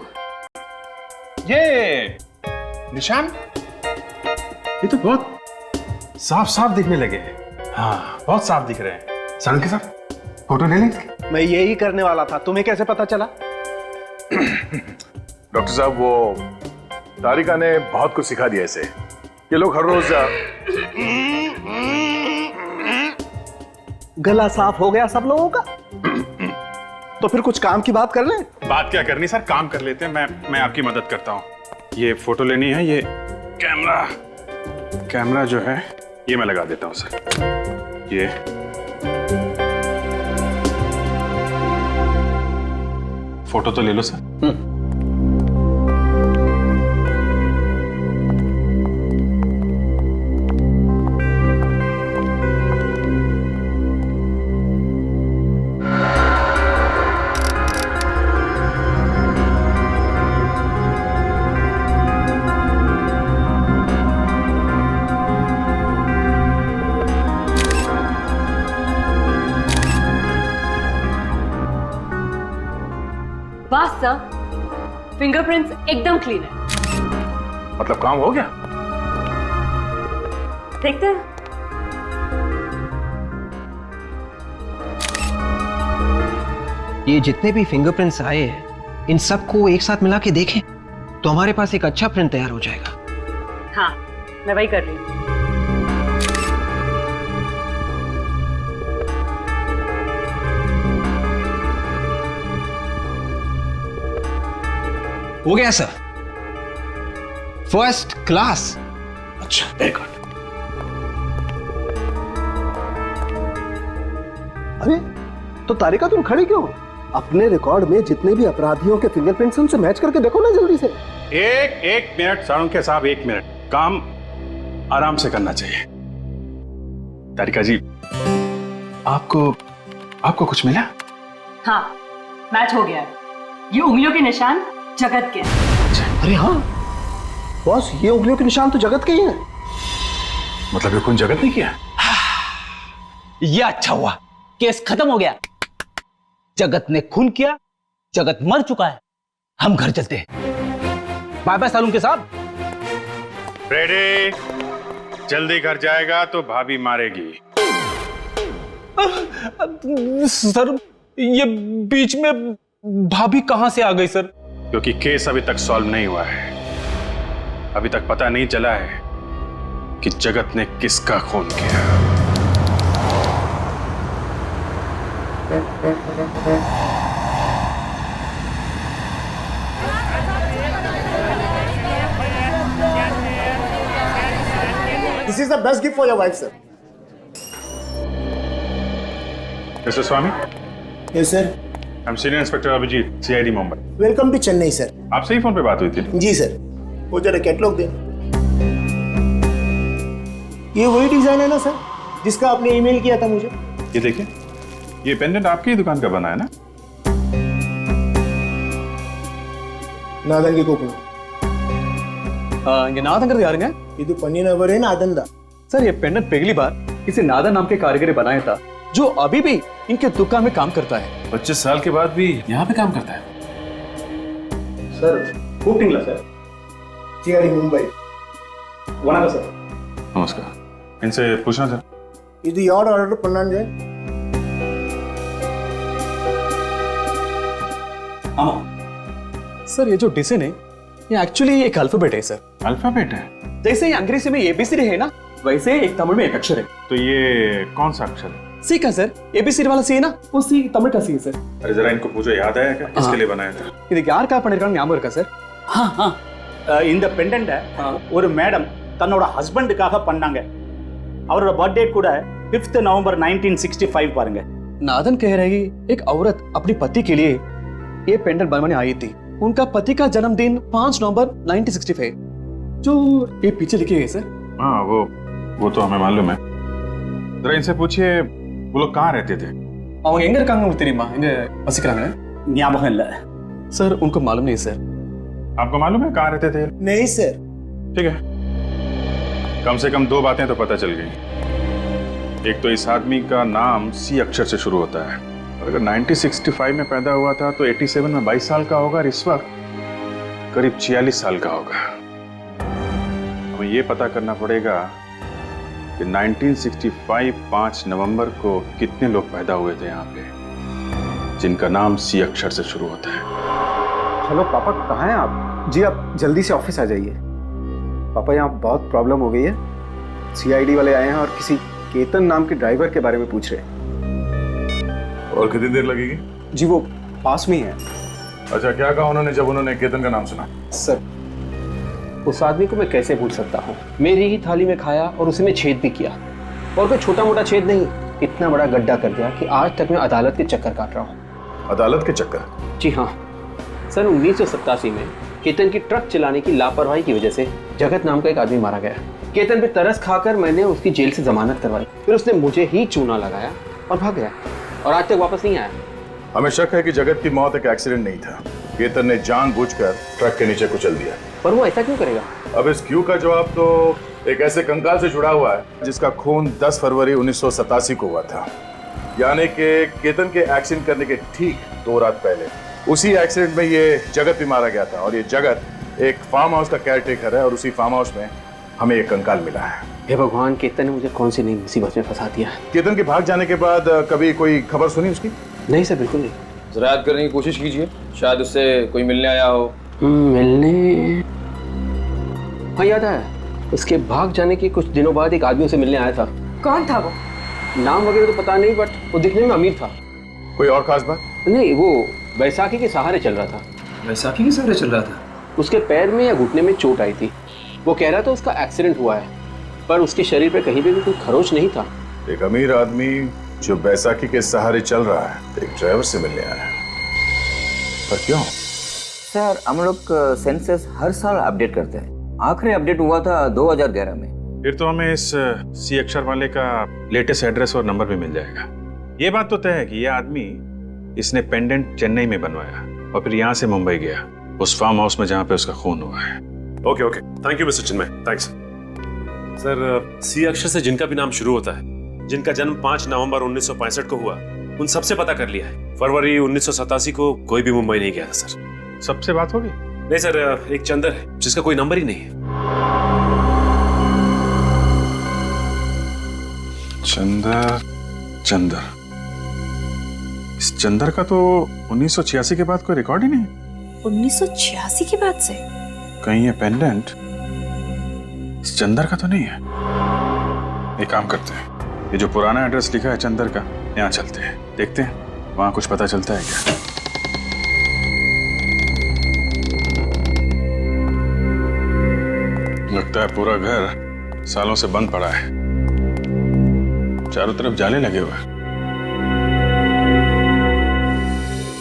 ये निशान, ये तो बहुत साफ साफ दिखने लगे हैं। हाँ, बहुत साफ दिख रहे हैं। सारुण के साथ फोटो ले लें। मैं यही करने वाला था, तुम्हें कैसे पता चला? डॉक्टर साहब, वो तारिका ने बहुत कुछ सिखा दिया इसे। ये लोग हर रोज गला साफ हो गया सब लोगों का। तो फिर कुछ काम की बात कर लें। बात क्या करनी सर, काम कर लेते हैं। मैं आपकी मदद करता हूँ। ये फोटो लेनी है, ये कैमरा जो है ये मैं लगा देता हूँ सर। ये फोटो तो ले लो सर। बस सर, फिंगरप्रिंट्स एकदम क्लीन है। मतलब काम हो गया? देखते हैं। ये जितने भी फिंगरप्रिंट्स आए हैं, इन सबको एक साथ मिला के देखें तो हमारे पास एक अच्छा प्रिंट तैयार हो जाएगा। हाँ, मैं वही कर रही हूँ। हो गया सर, फर्स्ट क्लास। अच्छा, वेरी गुड। अरे तो तारिका, तुम खड़ी क्यों? अपने रिकॉर्ड में जितने भी अपराधियों के फिंगरप्रिंट्स उनसे मैच करके देखो ना जल्दी से। एक मिनट सारुण साहब, एक मिनट। काम आराम से करना चाहिए। तारिका जी, आपको कुछ मिला? हाँ, मैच हो गया है। ये उंगलियों के निशान जगत के हैं। अरे हाँ बॉस, ये उंगलियों के निशान तो जगत के ही हैं। मतलब ये खून जगत ने किया? ये अच्छा हुआ, केस खत्म हो गया। जगत ने खून किया, जगत मर चुका है। हम घर चलते हैं। बाय बाय सालून के साहब। रेडी? जल्दी घर जाएगा तो भाभी मारेगी। सर, ये बीच में भाभी कहां से आ गई सर? क्योंकि केस अभी तक सॉल्व नहीं हुआ है। अभी तक पता नहीं चला है कि जगत ने किसका खून किया। This is the best gift for your wife, sir. Mister Swami. Yes, sir. I'm Senior Inspector Abhijeet, CID Mumbai. Welcome to Chennai, sir. आपसे ही फोन पे बात हुई थी? जी सर। वो जरा कैटलॉग दे। ये वही डिजाइन है ना सर, जिसका आपने ईमेल किया था मुझे? ये देखिए, ये पेंडेंट आपकी ही दुकान का बना है ना? नादन की कोपी। ये नादन यार है? ये तो पन्नी नंबर है नादन दा। सर, ये पेंडेंट पहली बार किसी नादन नाम के कारीगर ने बनाया था, जो अभी भी इनके दुकान में काम करता है। 25 साल के बाद भी यहाँ पे काम करता है। सर, खूब टिंगला सर। CID मुंबई। वनागा सर। नमस्कार। इनसे पूछना सर। ಇದು ಯಾವ ಆರ್ಡರ್ பண்ணாங்க? आमा सर, ये जो डिजाइन है ये एक्चुअली एक अल्फाबेट है सर। अल्फाबेट है? जैसे ही अंग्रेजी में ABCD है ना, वैसे एक तमिल में एक अक्षर है। तो ये कौन सा अक्षर है? सी का सर। ABCD वाला सी है ना, वो सी तमिल का सी है सर। अरे जरा इनको पूछो, याद आया क्या किसके लिए बनाया था? இதுக்கு யார் கா பண்ணிருக்காங்க ஞாபகம் இருக்கா சார்? இந்த பெண்டன்ட் ஒரு மேடம் தன்னோட ஹஸ்பண்டுக்காக பண்ணாங்க. அவரோட बर्थडे கூட 5th नवंबर 1965 பாருங்க. नादन कह रही एक औरत अपने पति के लिए ये पेंडेंट बनवाने आई थी। उनका पति का जन्मदिन 5 नवंबर 1965, जो ये पीछे लिखे गए सर। हाँ, वो तो हमें मालूम है। जरा इनसे पूछिए वो लोग कहाँ रहते थे? அவங்க எங்க இருக்காங்க உங்களுக்கு தெரியுமா? எங்க வசிக்கிறாங்க? ஞாபகம் இல்ல सर, उनको मालूम नहीं सर। आपको मालूम है कहाँ रहते थे? नहीं सर। ठीक है, कम से कम 2 बातें तो पता चल गई। एक तो इस आदमी का नाम सी अक्षर से शुरू होता है, और अगर 1965 में पैदा हुआ था तो 87 में 22 साल का होगा, और इस वक्त करीब 46 साल का होगा। हमें ये पता करना पड़ेगा कि 1965 5 नवंबर को कितने लोग पैदा हुए थे यहाँ पे जिनका नाम सी अक्षर से शुरू होता है। हेलो पापा, कहाँ हैं आप? जी आप जल्दी से ऑफिस आ जाइए। पापा यहाँ बहुत प्रॉब्लम हो गई है। सीआईडी वाले आए हैं और किसी केतन नाम के ड्राइवर के बारे में पूछ रहे हैं। और कितनी देर लगेगी? जी वो पास में ही है। अच्छा, क्या कहा उन्होंने जब उन्होंने केतन का नाम सुना? सर, उस आदमी को मैं कैसे भूल सकता हूँ? मेरी ही थाली में खाया और उसी में छेद भी किया, और कोई छोटा मोटा छेद नहीं, इतना बड़ा गड्ढा कर दिया कि आज तक मैं अदालत के चक्कर काट रहा हूँ। अदालत के चक्कर? जी हाँ। सन 1987 में केतन की ट्रक चलाने की लापरवाही की वजह से जगत नाम का एक आदमी मारा गया। केतन पे तरस खाकर मैंने उसकी जेल से जमानत करवाई, फिर उसने मुझे ही चूना लगाया और भाग गया, और आज तक वापस नहीं आया। हमें शक है कि जगत की मौत एक एक्सीडेंट नहीं था, केतन ने जानबूझकर ट्रक के नीचे कुचल दिया। पर वो ऐसा क्यों करेगा? अब इस क्यों का जवाब तो एक ऐसे कंकाल से जुड़ा हुआ है जिसका खून 10 फरवरी 1987 को हुआ था, यानी कि केतन के एक्सीडेंट करने के ठीक 2 रात पहले उसी एक्सीडेंट में ये जगत भी मारा गया था। और ये जगत एक फार्म हाउस का केयरटेकर है, और उसी फार्म हाउस में हमें एक कंकाल मिला है। हे भगवान, केतन ने मुझे कौन सी नई मुसीबत में फंसा दिया। केतन के भाग जाने के बाद कभी कोई खबर सुनी उसकी? नहीं सर, बिल्कुल नहीं। जरा याद करने की कोशिश कीजिए, शायद उससे कोई मिलने आया हो। मिलने? हाँ याद है, उसके भाग जाने के कुछ दिनों बाद एक आदमी उसे मिलने आया था। कौन था वो? नाम वगैरह तो पता नहीं, बट वो दिखने में अमीर था। कोई और खास बात? नहीं, वो बैसाखी के सहारे चल रहा था। बैसाखी के सहारे चल रहा था? उसके पैर में या घुटने में चोट आई थी। वो कह रहा था उसका एक्सीडेंट हुआ है, पर उसके शरीर पे कहीं पे भी कोई खरोच नहीं था। एक अमीर आदमी जो बैसाखी के सहारे चल रहा है, एक ड्राइवर से मिलने आया है, पर क्यों? सर, हम लोग सेंसस हर साल अपडेट करते हैं। आखिरी अपडेट हुआ था 2011 में। फिर तो हमें इस सी अक्षर वाले का लेटेस्ट एड्रेस और नंबर भी मिल जाएगा। ये बात तो तय है कि ये आदमी इसने पेंडेंट चेन्नई में बनवाया और फिर यहाँ से मुंबई गया, उस फार्म हाउस में जहाँ पे उसका खून हुआ है। Okay okay, thank you mister Chinmay, thanks. Sir, C अक्षर से जिनका भी नाम शुरू होता है, जिनका जन्म 5 नवंबर 1965 को हुआ, उन सबसे पता कर लिया है। फरवरी 1987 को कोई भी मुंबई नहीं गया था सर। सबसे बात होगी? नहीं सर, एक चंदर है जिसका कोई नंबर ही नहीं है। चंदर, इस चंदर का तो 1986 के बाद कोई रिकॉर्ड ही नहीं। 1986 के बाद से? कहीं ये पेंडेंट इस चंदर का तो नहीं है। एक काम करते हैं, ये जो पुराना एड्रेस लिखा है चंदर का, यहाँ चलते हैं, देखते हैं वहां कुछ पता चलता है क्या। लगता है पूरा घर सालों से बंद पड़ा है, चारों तरफ जाले लगे हुए हैं।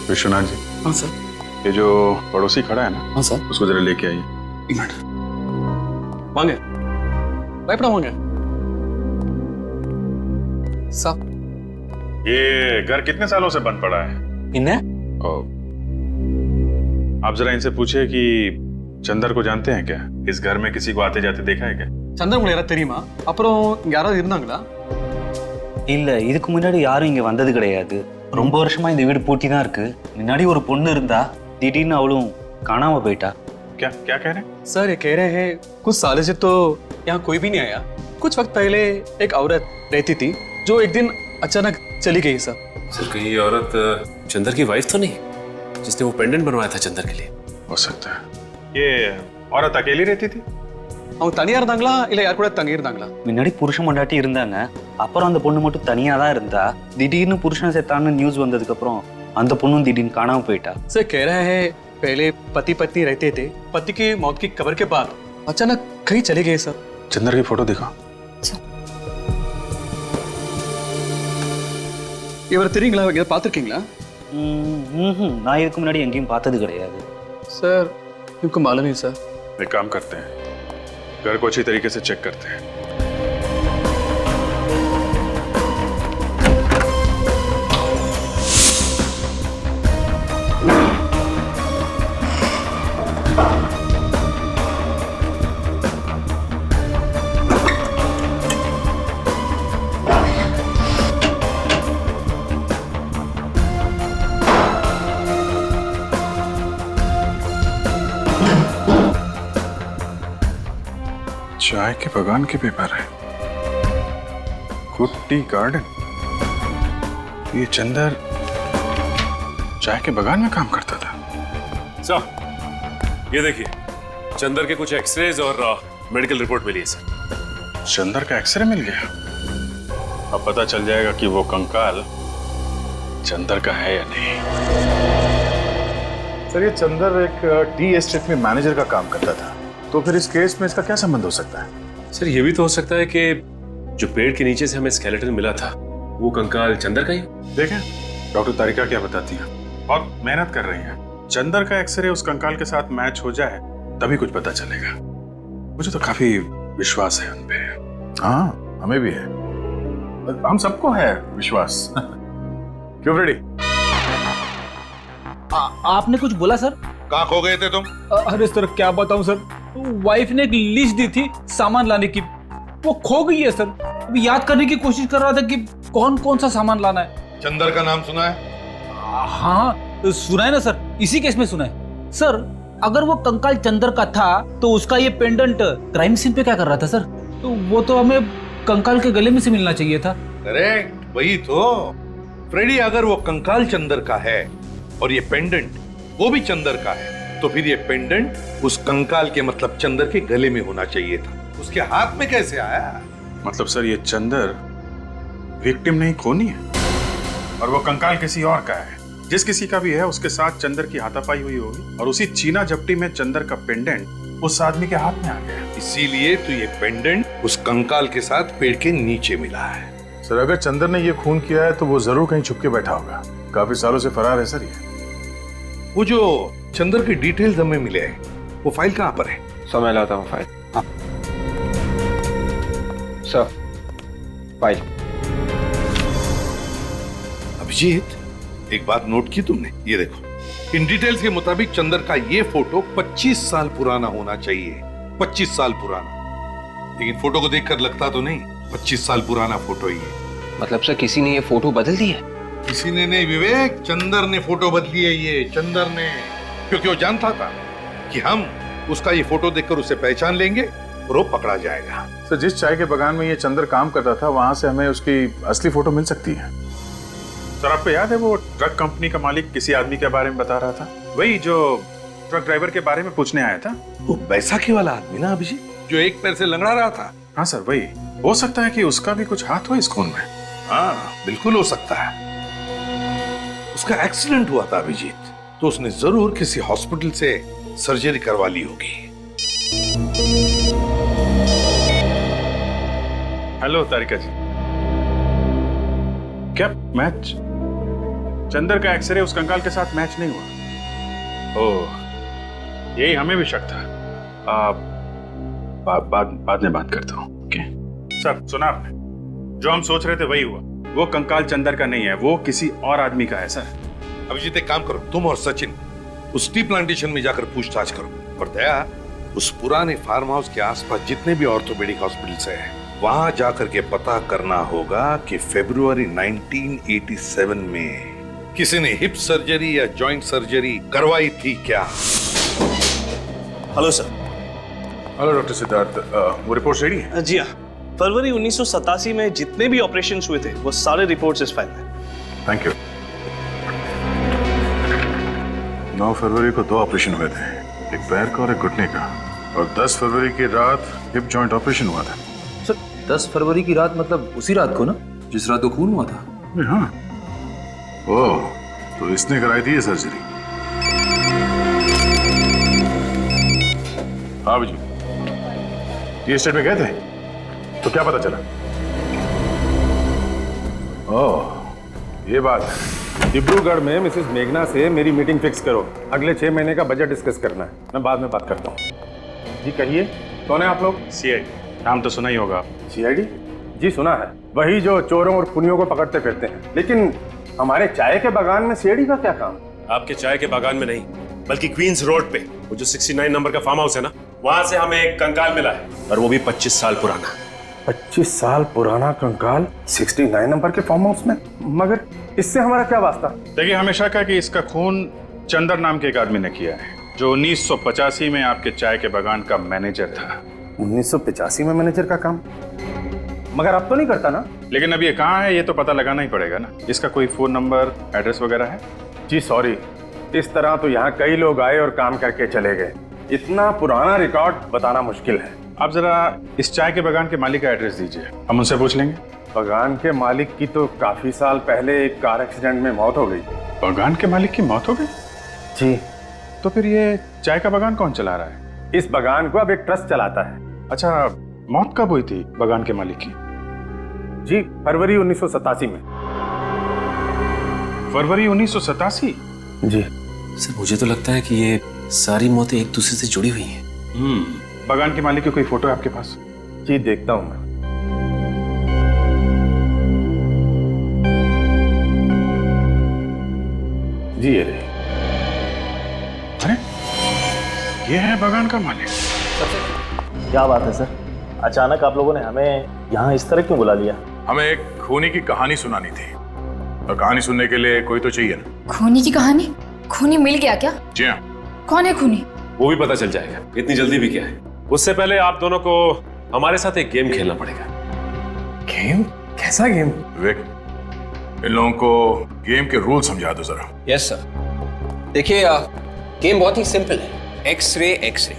विश्वनाथ जी। हाँ सर। ये जो पड़ोसी खड़ा है ना? हाँ सर। उसको जरा लेके आइए। एक मिनट। वांगे भयपड़ा वांगे साहब, ये घर कितने सालों से बंद पड़ा है? आप जरा इनसे पूछे कि चंदर को जानते हैं क्या? इस घर में किसी को आते जाते देखा है क्या? चंदर मुझे தெரியுமா? அப்புறம் யாராவது இருந்தாங்களா? இல்ல, இதுக்கு முன்னாடி யாரும் இங்க வந்தது கிடையாது. ரொம்ப வருஷமா இந்த வீடு பூட்டி தான் இருக்கு. முன்னாடி ஒரு பொண்ணு இருந்தா, திடீர்னு அவளும் காணாம போயிட்டா. क्या क्या कह रहे हैं? सर, ये कह रहे हैं कुछ सालों से तो यहाँ कोई भी नहीं आया। कुछ वक्त पहले एक औरत रहती थी जो एक दिन अचानक चली गई सर। सर, कहीं ये औरत चंदर की वाइफ तो नहीं, जिसने वो पेंडेंट बनवाया था चंदर के लिए? हो सकता है। ये औरत अकेली रहती थी? அவங்க தனியா இருந்தாங்களா இல்ல யார் கூட தங்கி இருந்தாங்களா? முன்னாடி புருஷன் பொண்டாட்டி இருந்தாங்க. அப்புறம் அந்த பொண்ணு மட்டும் தனியா தான் இருந்தா. திடீர்னு புருஷன் செத்தான்னு நியூஸ் வந்ததுக்கு அப்புறம் அந்த பொண்ணும் திடீர்னு காணாம போயிட்டா। सर, कह रहा है पहले पति पत्नी रहते थे, पति की मौत की खबर के बाद अचानक कहीं चले गए सर। चंदर की फोटो दिखा। இவரை தெரியுங்களா? இதை பார்த்துருக்கீங்களா? நான் இதுக்கு முன்னாடி எங்கேயும் பார்த்தது கிடையாது। सर, इनको मालूम नहीं सर। एक काम करते हैं, घर को अच्छी तरीके से चेक करते हैं। चाय के बगान के पेपर है। Good tea garden. ये चंदर चाय के बगान में काम करता था। सर ये देखिए, चंदर के कुछ एक्सरेज और मेडिकल रिपोर्ट मिली है सर। चंदर का एक्सरे मिल गया। अब पता चल जाएगा कि वो कंकाल चंदर का है या नहीं। सर ये चंदर एक टी एस्टेट में मैनेजर का काम करता था, तो फिर इस केस में इसका क्या संबंध हो सकता है? सर ये भी तो हो सकता है कि जो पेड़ के नीचे से हमें स्केलेटन मिला था वो कंकाल चंदर का ही। देखें डॉक्टर तारिका क्या बताती है, बहुत मेहनत कर रही हैं। चंदर का एक्सरे उस कंकाल के साथ मैच हो जाए तभी कुछ पता चलेगा। मुझे तो काफी विश्वास है उनपे। हाँ हमें भी है, हम सबको है विश्वास। क्यों फ्रेडी? आपने कुछ बोला सर? कहाँ खो गए थे तुम? अरे सर क्या बताऊं सर, वाइफ ने एक लिस्ट दी थी सामान लाने की, वो खो गई है सर। अभी याद करने की कोशिश कर रहा था कि कौन कौन सा सामान लाना है। चंदर का नाम सुना है? हाँ सुना है ना सर, इसी केस में सुना है सर। अगर वो कंकाल चंदर का था तो उसका ये पेंडेंट क्राइम सीन पे क्या कर रहा था सर? तो वो तो हमें कंकाल के गले में से मिलना चाहिए था। करेक्ट, वही तो फ्रेडी। अगर वो कंकाल चंदर का है और ये पेंडेंट वो भी चंदर का है, तो फिर ये पेंडेंट उस कंकाल के मतलब चंदर के गले में होना चाहिए था। उसके हाथ में कैसे आया? मतलब सर ये चंदर विक्टिम नहीं, खूनी है, और वो कंकाल किसी और का है। जिस किसी का भी है उसके साथ चंदर की हाथापाई हुई होगी, और उसी चीना झपटी में चंदर का पेंडेंट उस आदमी के हाथ में आ गया। इसीलिए तो ये पेंडेंट उस कंकाल के साथ पेड़ के नीचे मिला है। सर अगर चंदर ने ये खून किया है तो वो जरूर कहीं छुप के बैठा होगा। काफी सालों से फरार है सर ये। वो जो चंदर के डिटेल्स हमें मिले हैं, वो फाइल कहाँ पर है? समय लाता हूँ फाइल। हाँ। Sir file. अभिजीत एक बात नोट की तुमने? ये देखो, इन डिटेल्स के मुताबिक चंदर का ये फोटो 25 साल पुराना होना चाहिए। 25 साल पुराना, लेकिन फोटो को देखकर लगता तो नहीं 25 साल पुराना फोटो ही है। मतलब सर किसी ने ये फोटो बदल दी है? किसी ने नहीं विवेक, चंदर ने फोटो बदली है ये, चंदर ने। क्योंकि वो जानता था कि हम उसका ये फोटो देखकर उसे पहचान लेंगे और वो पकड़ा जाएगा। सर जिस चाय के बगान में ये चंदर काम करता था वहां से हमें उसकी असली फोटो मिल सकती है। सर आपको याद है वो ट्रक कंपनी का मालिक किसी आदमी के बारे में बता रहा था, वही जो ट्रक ड्राइवर के बारे में पूछने आया था? वो बैसाखी वाला आदमी ना अभिजीत, जो एक पैर से लंगड़ा रहा था। हाँ सर वही। हो सकता है कि उसका भी कुछ हाथ हो इस खून में। हाँ बिल्कुल हो सकता है। उसका एक्सीडेंट हुआ था अभिजीत, तो उसने जरूर किसी हॉस्पिटल से सर्जरी करवा ली होगी। हेलो तारिका जी, क्या मैच? चंदर का एक्सरे उस कंकाल के साथ मैच नहीं हुआ? ओह यही हमें भी शक था। बाद में बात करता हूँ। ओके सर सुना आपने, जो हम सोच रहे थे वही हुआ। वो कंकाल चंदर का नहीं है, वो किसी और आदमी का है सर। अभिजीत एक काम करो, तुम और सचिन उस टी प्लांटेशन में जाकर पूछताछ करो, और दया उस पुराने फार्म हाउस के आसपास जितने भी ऑर्थोपेडिक हॉस्पिटल्स हैं वहां जाकर के पता करना होगा कि फरवरी 1987 में किसी ने हिप सर्जरी या जॉइंट सर्जरी करवाई थी क्या? Hello sir. Hello doctor Siddharth, वो रिपोर्ट रेडी है? जी हाँ, फरवरी 1987 में जितने भी ऑपरेशन हुए थे वो सारे रिपोर्ट्स इस फाइल में। Thank you. 9 फरवरी को 2 ऑपरेशन हुए थे, एक पैर का और एक घुटने का, और 10 फरवरी की रात हिप जॉइंट ऑपरेशन हुआ था। सर 10 फरवरी की रात मतलब उसी रात को ना, जिस रात को खून हुआ था? हाँ। ओह, तो इसने कराई थी ये सर्जरी? हाँ जी, ये स्टेट में गए थे तो क्या पता चला? ओह ये बात है। डिब्रूगढ़ में मिसेस मेघना से मेरी मीटिंग फिक्स करो, अगले 6 महीने का बजट डिस्कस करना है। मैं बाद में बात करता हूँ। जी कहिए, कौन है आप लोग? सीआईडी। नाम तो सुना ही होगा। सीआईडी? जी सुना है, वही जो चोरों और खूनियों को पकड़ते फिरते हैं। लेकिन हमारे चाय के बागान में सीआईडी का क्या काम? आपके चाय के बागान में नहीं, बल्कि क्वींस रोड पे वो जो 69 नंबर का फार्म हाउस है ना, वहां से हमें एक कंकाल मिला है, और वो भी 25 साल पुराना। 25 साल पुराना कंकाल 69 नंबर के फार्म हाउस में? मगर इससे हमारा क्या वास्ता? देखिए हमें शक है कि इसका खून चंदर नाम के एक आदमी ने किया है, जो 1985 में आपके चाय के बागान का मैनेजर था। 1985 में मैनेजर का काम, मगर अब तो नहीं करता ना? लेकिन अब ये कहाँ है ये तो पता लगाना ही पड़ेगा ना। इसका कोई फोन नंबर एड्रेस वगैरह है? जी सॉरी, इस तरह तो यहाँ कई लोग आए और काम करके चले गए, इतना पुराना रिकॉर्ड बताना मुश्किल है। आप जरा इस चाय के बागान के मालिक का एड्रेस दीजिए, हम उनसे पूछ लेंगे। बागान के मालिक की तो काफी साल पहले एक कार एक्सीडेंट में मौत हो गई। बागान के मालिक की मौत हो गई? जी। तो फिर ये चाय का बागान कौन चला रहा है? इस बागान को अब एक ट्रस्ट चलाता है। अच्छा, मौत कब हुई थी बागान के मालिक की? जी फरवरी 1987 में। फरवरी 1987? जी सर, मुझे तो लगता है कि ये सारी मौतें एक दूसरे से जुड़ी हुई हैं। बागान के मालिक की कोई फोटो है आपके पास? जी देखता हूं मैं। जी ये रही। अरे ये है बागान का मालिक। क्या बात है सर, अचानक आप लोगों ने हमें यहाँ इस तरह क्यों बुला लिया? हमें एक खूनी की कहानी सुनानी थी, और कहानी सुनने के लिए कोई तो चाहिए ना। खूनी की कहानी? खूनी मिल गया क्या? जी हाँ। कौन है खूनी? वो भी पता चल जाएगा, इतनी जल्दी भी क्या है। उससे पहले आप दोनों को हमारे साथ एक गेम खेलना पड़ेगा। गेम? कैसा गेम? विक, इन लोगों को गेम के रूल समझा दो जरा। Yes sir. देखिए गेम बहुत ही सिंपल है, एक्सरे एक्सरे।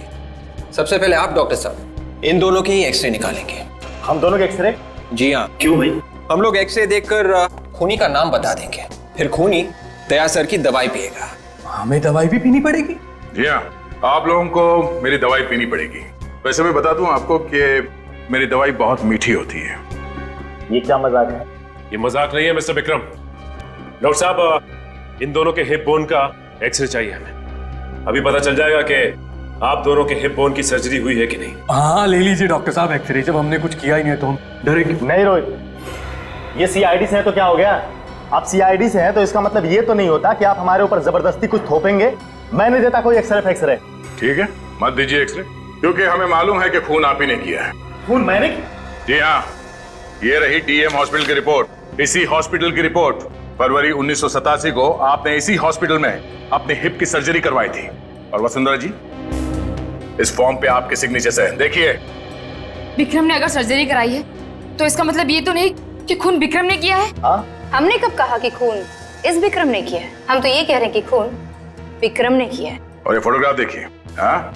सबसे पहले आप डॉक्टर साहब इन दोनों के ही एक्सरे निकालेंगे। हम दोनों के एक्सरे? जी हाँ। क्यों भाई? हम लोग एक्सरे देखकर खूनी का नाम बता देंगे, फिर खूनी दया सर की दवाई पिएगा। हमें दवाई भी पीनी पड़ेगी? जी हाँ, आप लोगों को मेरी दवाई पीनी पड़ेगी। वैसे मैं बता दूं आपको कि मेरी दवाई बहुत मीठी होती है। ये क्या मजाक है? ये मजाक नहीं है मिस्टर विक्रम। डॉक्टर साहब इन दोनों के हिप बोन का एक्सरे चाहिए हमें। अभी पता चल जाएगा कि आप दोनों के हिप बोन की सर्जरी हुई है कि नहीं। हाँ ले लीजिए डॉक्टर साहब एक्सरे, जब हमने कुछ किया ही नहीं है तो हम डरे क्यों? नहीं रोहित, ये सीआईडी से है तो क्या हो गया? आप सीआईडी से हैं तो इसका मतलब ये तो नहीं होता कि आप हमारे ऊपर जबरदस्ती कुछ थोपेंगे। मैं नहीं देता कोई एक्सरे फैक्सरे। ठीक है, मत दीजिए एक्सरे, क्योंकि हमें मालूम है कि खून आप ही ने किया है। खून मैंने? जी हाँ, ये रही डीएम हॉस्पिटल की रिपोर्ट। इसी हॉस्पिटल की रिपोर्ट। फरवरी 1987 को आपने इसी हॉस्पिटल में अपने हिप की सर्जरी करवाई थी। और वसुंधरा जी, इस फॉर्म पे आपके सिग्नेचर है, देखिए। विक्रम ने अगर सर्जरी कराई है तो इसका मतलब ये तो नहीं कि खून विक्रम ने किया है। हमने कब कहा कि खून इस विक्रम ने किया है? हम तो ये कह रहे हैं कि खून विक्रम ने किया है। और ये फोटोग्राफ देखिए। हाँ,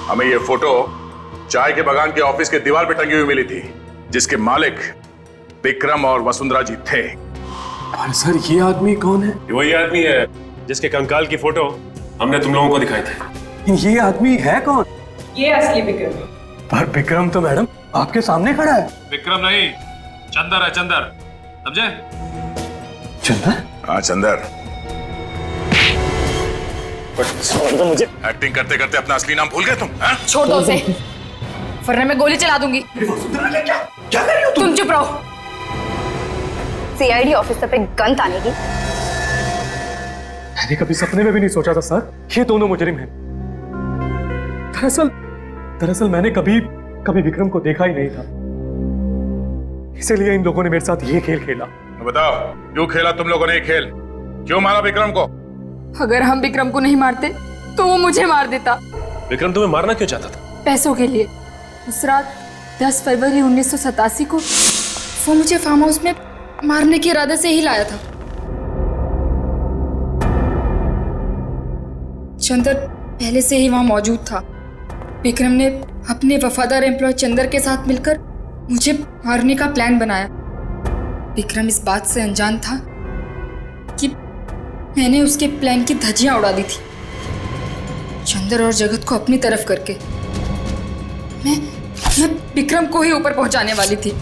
हमें ये फोटो चाय के बागान के ऑफिस के दीवार पे टंगी हुई मिली थी, जिसके मालिक विक्रम और वसुंधरा जी थे। पर सर ये आदमी कौन है? ये वही आदमी है जिसके कंकाल की फोटो हमने तुम लोगों को दिखाई थी। ये आदमी है कौन? ये असली विक्रम। पर विक्रम तो मैडम आपके सामने खड़ा है। विक्रम नहीं, चंदर है, चंदर, समझे? चंदर? हाँ चंदर। छोड़ दो मुझे। एक्टिंग करते करते अपना असली नाम भूल गए तुम? हाँ? छोड़ दो उसे, वरना मैं गोली चला दूंगी। क्या कर रही हो तुम चुप रहो। सीआईडी ऑफिसर पे गन ताने की? मैंने कभी सपने में भी नहीं सोचा था सर ये दोनों मुजरिम हैं। दरअसल मैंने कभी विक्रम को देखा ही नहीं था, इसीलिए इन लोगों ने मेरे साथ ये खेल खेला। बताओ, क्यों खेला तुम लोगों ने ये खेल? क्यों मारा विक्रम को? अगर हम विक्रम को नहीं मारते तो वो मुझे मार देता। विक्रम तुम्हें मारना क्यों चाहता था? पैसों के लिए। उस रात 10 फरवरी 1987 को वो मुझे फार्म हाउस में मारने के इरादे से ही लाया था। चंदर पहले से ही वहां मौजूद था। विक्रम ने अपने वफादार एम्प्लॉय चंदर के साथ मिलकर मुझे मारने का प्लान बनाया। विक्रम इस बात से अनजान था कि मैंने उसके प्लान की धज्जियां उड़ा दी थी, चंदर और जगत को अपनी तरफ करके। मैं विक्रम को ही ऊपर पहुंचाने वाली थी।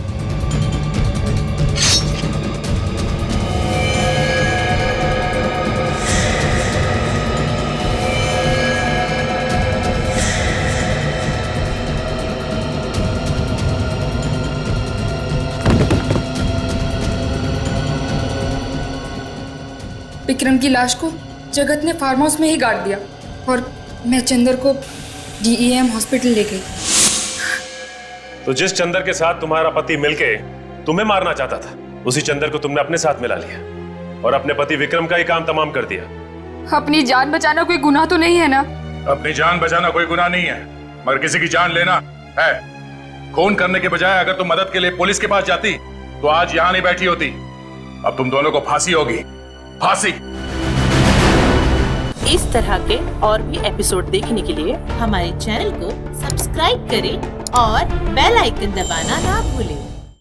विक्रम की लाश को जगत ने फार्म हाउस में ही गाड़ दिया और मैं चंदर को डीईएम हॉस्पिटल ले गई। तो जिस चंदर के साथ तुम्हारा पति मिलके तुम्हें मारना चाहता था, उसी चंदर को तुमने अपने साथ मिला लिया और अपने पति विक्रम का ही काम तमाम कर दिया। अपनी जान बचाना कोई गुनाह तो नहीं है ना? अपनी जान बचाना कोई गुनाह नहीं है, मगर किसी की जान लेना है। खून करने के बजाय अगर तुम मदद के लिए पुलिस के पास जाती तो आज यहां नहीं बैठी होती। अब तुम दोनों को फांसी होगी, फांसी। इस तरह के और भी एपिसोड देखने के लिए हमारे चैनल को सब्सक्राइब करें और बेल आइकन दबाना ना भूलें।